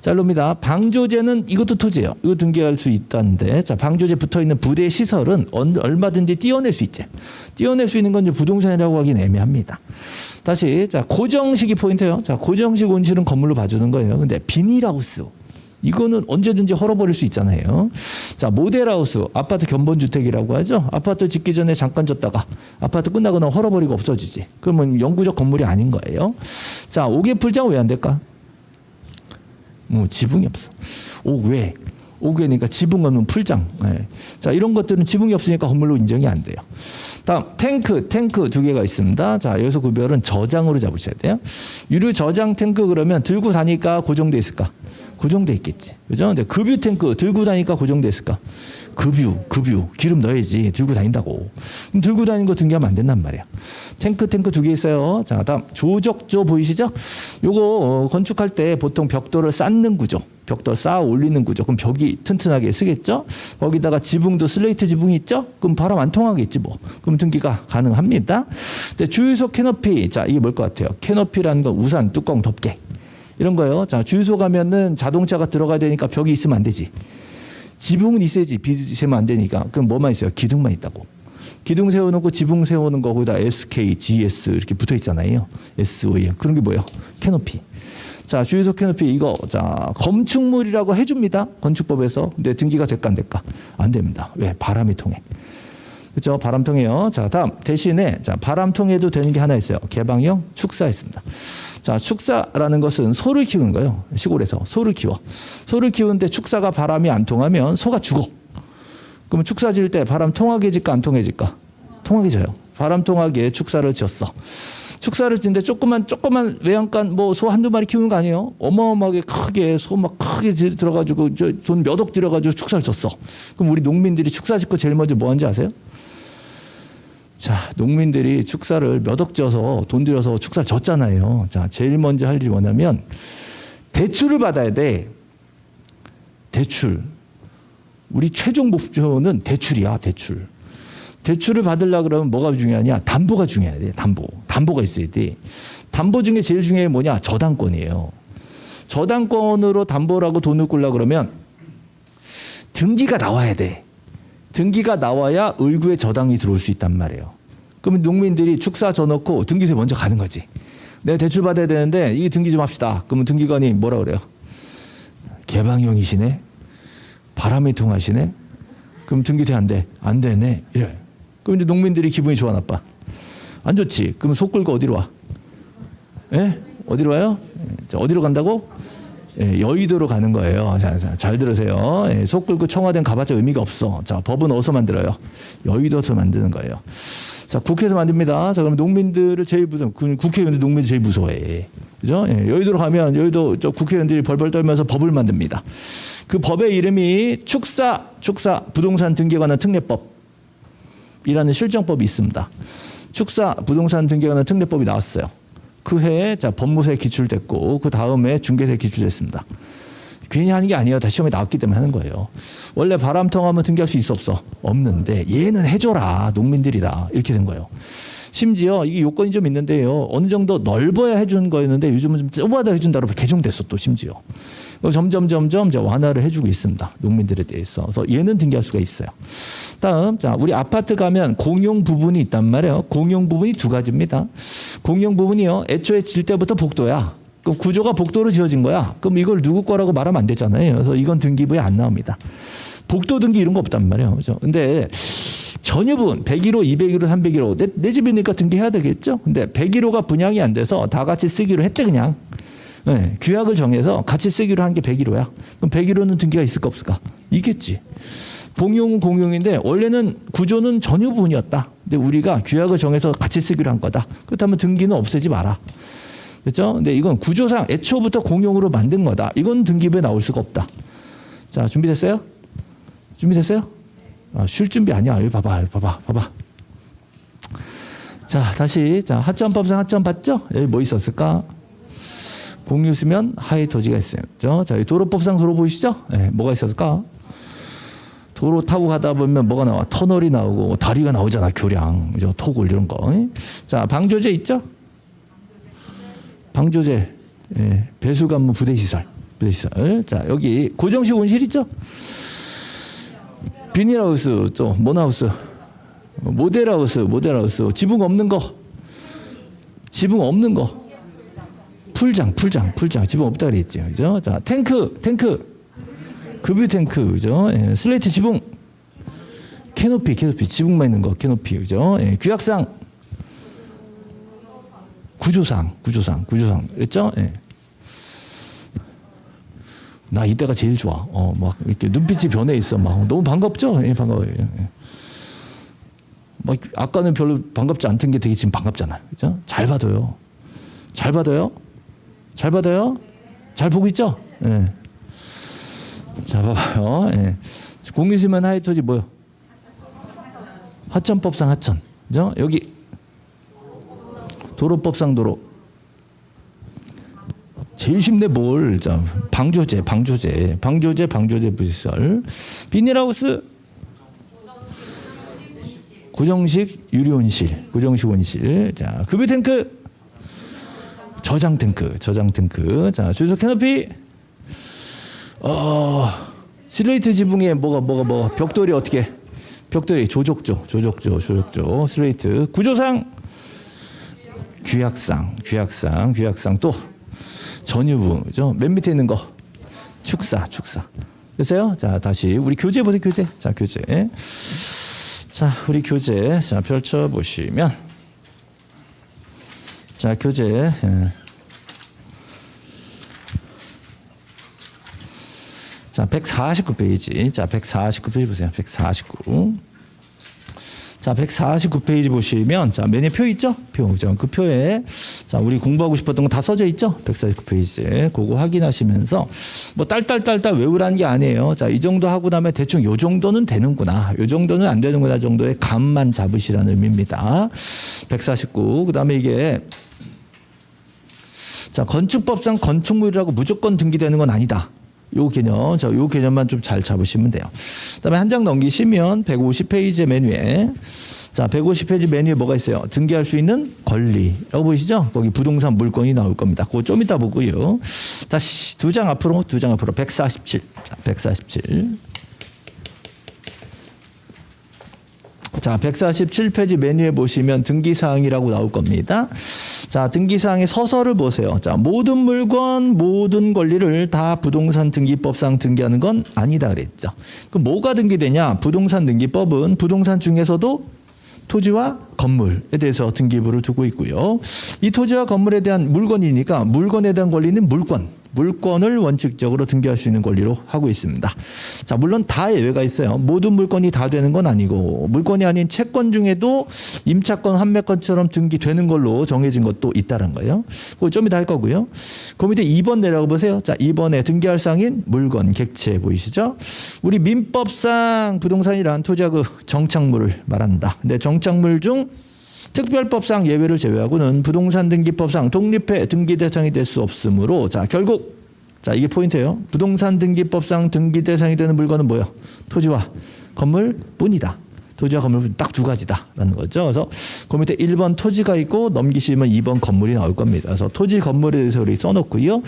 자, 일로입니다. 방조제는 이것도 토지예요. 이거 등기할 수 있다는데, 자, 방조제 붙어 있는 부대 시설은 얼마든지 띄어낼 수 있지. 띄어낼 수 있는 건 이제 부동산이라고 하기는 애매합니다. 다시, 자, 고정식이 포인트예요. 자, 고정식 온실은 건물로 봐주는 거예요. 근데 비닐하우스 이거는 언제든지 헐어버릴 수 있잖아요. 자, 모델하우스, 아파트 견본주택이라고 하죠. 아파트 짓기 전에 잠깐 졌다가 아파트 끝나고 나면 헐어버리고 없어지지. 그러면 영구적 건물이 아닌 거예요. 자, 옥외풀장 왜 안 될까? 지붕이 없어. 왜? 옥외니까 지붕 없는 풀장. 네. 자, 이런 것들은 지붕이 없으니까 건물로 인정이 안 돼요. 다음 탱크 두 개가 있습니다. 자, 여기서 구별은 저장으로 잡으셔야 돼요. 유류 저장 탱크 그러면 들고 다니까 고정돼 있을까? 고정돼 있겠지. 그죠? 근데 급유 탱크 들고 다니까 고정돼 있을까? 급유 기름 넣어야지 들고 다닌다고. 그럼 들고 다니는 거 등기하면 안 된단 말이야. 탱크 두 개 있어요. 자, 다음 조적조 보이시죠? 요거 건축할 때 보통 벽돌을 쌓는 구조. 벽돌 쌓아 올리는 구조. 그럼 벽이 튼튼하게 쓰겠죠? 거기다가 지붕도 슬레이트 지붕이 있죠? 그럼 바람 안 통하겠지 뭐. 그럼 등기가 가능합니다. 근데 주유소 캐노피. 자, 이게 뭘 것 같아요? 캐노피라는 건 우산, 뚜껑, 덮개. 이런 거예요. 자, 주유소 가면은 자동차가 들어가야 되니까 벽이 있으면 안 되지. 지붕은 있어야지. 비 세면 안 되니까. 그럼 뭐만 있어요? 기둥만 있다고. 기둥 세워놓고 지붕 세우는 거 거기다 SK, GS 이렇게 붙어 있잖아요. SOE. 그런 게 뭐예요? 캐노피. 자, 주유소 캐노피 이거 자 건축물이라고 해줍니다. 건축법에서. 근데 등기가 될까 안 될까? 안 됩니다. 왜? 바람이 통해. 그렇죠? 바람 통해요. 자, 다음 대신에 자 바람 통해도 되는 게 하나 있어요. 개방형 축사 있습니다. 자, 축사라는 것은 소를 키우는 거예요. 시골에서 소를 키워. 소를 키우는데 축사가 바람이 안 통하면 소가 죽어. 그러면 축사 지을 때 바람 통하게 질까 안 통하게 질까? 통하게 져요. 바람 통하게 축사를 지었어. 축사를 짓는데 조그만 외양간 뭐 소 한두 마리 키우는 거 아니에요? 어마어마하게 크게 소 막 크게 들어가지고 돈 몇 억 들여가지고 축사를 졌어. 그럼 우리 농민들이 축사 짓고 제일 먼저 뭐 하는지 아세요? 자, 농민들이 축사를 몇 억 지어서 돈 들여서 축사를 졌잖아요. 자, 제일 먼저 할 일이 뭐냐면 대출을 받아야 돼. 대출. 우리 최종 목표는 대출이야, 대출. 대출을 받으려고 그러면 뭐가 중요하냐? 담보가 중요해야 돼. 담보가 있어야 돼. 담보 중에 제일 중요한 게 뭐냐? 저당권이에요. 저당권으로 담보라고 돈을 꾸려고 그러면 등기가 나와야 돼. 등기가 나와야 을구에 저당이 들어올 수 있단 말이에요. 그러면 농민들이 축사 져놓고 등기소에 먼저 가는 거지. 내가 대출 받아야 되는데 이게 등기 좀 합시다. 그러면 등기관이 뭐라 그래요? 개방형이시네? 바람이 통하시네? 그럼 등기돼 안 돼? 안 되네? 이래. 그럼 이제 농민들이 기분이 좋아 나빠? 안 좋지. 그럼 소 끌고 어디로 와? 예? 어디로 와요? 자, 어디로 간다고? 예, 여의도로 가는 거예요. 자, 잘 들으세요. 예, 소 끌고 청와대는 가봤자 의미가 없어. 자, 법은 어디서 만들어요? 여의도에서 만드는 거예요. 자, 국회에서 만듭니다. 자, 그럼 농민들을 제일 국회의원들 농민들 제일 무서워해. 그죠? 예, 여의도로 가면 여의도 저 국회의원들이 벌벌 떨면서 법을 만듭니다. 그 법의 이름이 축사 부동산 등기에 관한 특례법이라는 실정법이 있습니다. 축사 부동산 등기에 관한 특례법이 나왔어요. 그 해에 자 법무사에 기출됐고 그 다음에 중개사에 기출됐습니다. 괜히 하는 게 아니에요. 다 시험에 나왔기 때문에 하는 거예요. 원래 바람 통하면 등기할 수 있어 없어? 없는데 얘는 해줘라. 농민들이다. 이렇게 된 거예요. 심지어 이게 요건이 좀 있는데요. 어느 정도 넓어야 해주는 거였는데 요즘은 좀 좁아다 해준다고 개정됐어 또 심지어. 점점 이제 완화를 해주고 있습니다. 농민들에 대해서. 그래서 얘는 등기할 수가 있어요. 다음, 자, 우리 아파트 가면 공용 부분이 있단 말이에요. 공용 부분이 두 가지입니다. 공용 부분이요. 애초에 질 때부터 복도야. 그럼 구조가 복도로 지어진 거야. 그럼 이걸 누구 거라고 말하면 안 되잖아요. 그래서 이건 등기부에 안 나옵니다. 복도 등기 이런 거 없단 말이에요. 그죠? 근데 전유분 101호, 201호, 301호 내 집이니까 등기해야 되겠죠. 근데 101호가 분양이 안 돼서 다 같이 쓰기로 했대 그냥. 네, 규약을 정해서 같이 쓰기로 한 게 101호야. 그럼 101호는 등기가 있을까 없을까? 있겠지. 공용은 공용인데 원래는 구조는 전유분이었다. 근데 우리가 규약을 정해서 같이 쓰기로 한 거다. 그렇다면 등기는 없애지 마라. 그렇죠? 근데 이건 구조상 애초부터 공용으로 만든 거다. 이건 등기부에 나올 수가 없다. 자, 준비됐어요? 준비됐어요? 아, 쉴 준비 아니야. 여기 봐봐. 자, 다시. 자, 하점법상 하점 봤죠? 여기 뭐 있었을까? 공유수면 하의 토지가 있어요. 그렇죠? 자, 도로법상 도로 보이시죠? 네, 뭐가 있었을까? 도로 타고 가다 보면 뭐가 나와? 터널이 나오고 다리가 나오잖아. 교량, 그죠? 토굴 이런 거. 자, 방조제 있죠? 방조제, 예, 배수관문 부대시설. 자, 여기 고정식 온실 있죠? 비닐하우스, 또 모나우스, 모델하우스, 지붕 없는 거, 풀장, 지붕 없다 그랬지, 그죠? 자, 탱크, 급유 탱크, 그죠? 예, 슬레이트 지붕, 캐노피, 지붕만 있는 거, 캐노피, 그죠? 예, 규약상, 구조상, 그랬죠? 예. 나 이때가 제일 좋아. 막 이렇게 눈빛이 변해 있어. 막 너무 반갑죠? 예, 반가워요. 예. 막 아까는 별로 반갑지 않던 게 되게 지금 반갑잖아. 그죠? 잘 받아요. 잘 보고 있죠? 예. 자, 봐봐요. 예. 공유수면 하의 토지 뭐요? 하천법상 하천. 그죠? 여기 도로법상 도로. 제일 쉽네 뭘. 자, 방조제 부시설. 비닐하우스. 고정식 유리온실. 자, 급유 탱크. 저장 탱크. 자, 주유소 캐노피. 슬레이트 지붕에 뭐가 벽돌이 어떻게? 벽돌이 조족조. 슬레이트. 구조상. 규약상 또 전유부, 그죠? 맨 밑에 있는 거 축사. 됐어요? 자, 다시 우리 교재 보세요. 자, 교재. 자, 우리 교재. 자, 펼쳐 보시면, 자, 교재. 예. 자, 149페이지. 자, 149페이지 보세요. 149. 자, 149페이지 보시면, 자, 메뉴 표 있죠? 그 표에, 자, 우리 공부하고 싶었던 거 다 써져 있죠? 149페이지에. 그거 확인하시면서, 뭐, 딸 외우라는 게 아니에요. 자, 이 정도 하고 나면 대충 요 정도는 되는구나. 요 정도는 안 되는구나 정도의 감만 잡으시라는 의미입니다. 149. 그 다음에 이게, 자, 건축법상 건축물이라고 무조건 등기되는 건 아니다. 요 개념만 좀 잘 잡으시면 돼요. 그다음에 한 장 넘기시면 150페이지 메뉴에, 자, 150페이지 메뉴에 뭐가 있어요? 등기할 수 있는 권리라고 보이시죠? 거기 부동산 물건이 나올 겁니다. 그거 좀 이따 보고요. 다시 두 장 앞으로 147. 자, 147. 자, 147페이지 메뉴에 보시면 등기사항이라고 나올 겁니다. 자, 등기사항의 서서를 보세요. 자, 모든 물건, 모든 권리를 다 부동산 등기법상 등기하는 건 아니다 그랬죠. 그럼 뭐가 등기되냐? 부동산 등기법은 부동산 중에서도 토지와 건물에 대해서 등기부를 두고 있고요. 이 토지와 건물에 대한 물건이니까 물건에 대한 권리는 물건을 원칙적으로 등기할 수 있는 권리로 하고 있습니다. 자, 물론 다 예외가 있어요. 모든 물건이 다 되는 건 아니고, 물건이 아닌 채권 중에도 임차권, 환매권처럼 등기되는 걸로 정해진 것도 있다는 거예요. 그거 좀 이따 할 거고요. 그 밑에 2번 내려가 보세요. 자, 2번에 등기할 사항인 물건, 객체 보이시죠? 우리 민법상 부동산이란 토지와 그 정착물을 말한다. 근데 정착물 중 특별법상 예외를 제외하고는 부동산 등기법상 독립해 등기 대상이 될 수 없으므로, 자, 결국, 자, 이게 포인트예요. 부동산 등기법상 등기 대상이 되는 물건은 뭐예요? 토지와 건물뿐이다. 토지와 건물 딱 두 가지다라는 거죠. 그래서 그 밑에 1번 토지가 있고 넘기시면 2번 건물이 나올 겁니다. 그래서 토지 건물에 대해서 우리 써놓고요.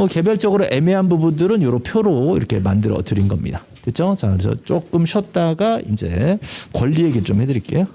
개별적으로 애매한 부분들은 요런 표로 이렇게 만들어 드린 겁니다. 됐죠? 자, 그래서 조금 쉬었다가 이제 권리 얘기 좀 해드릴게요.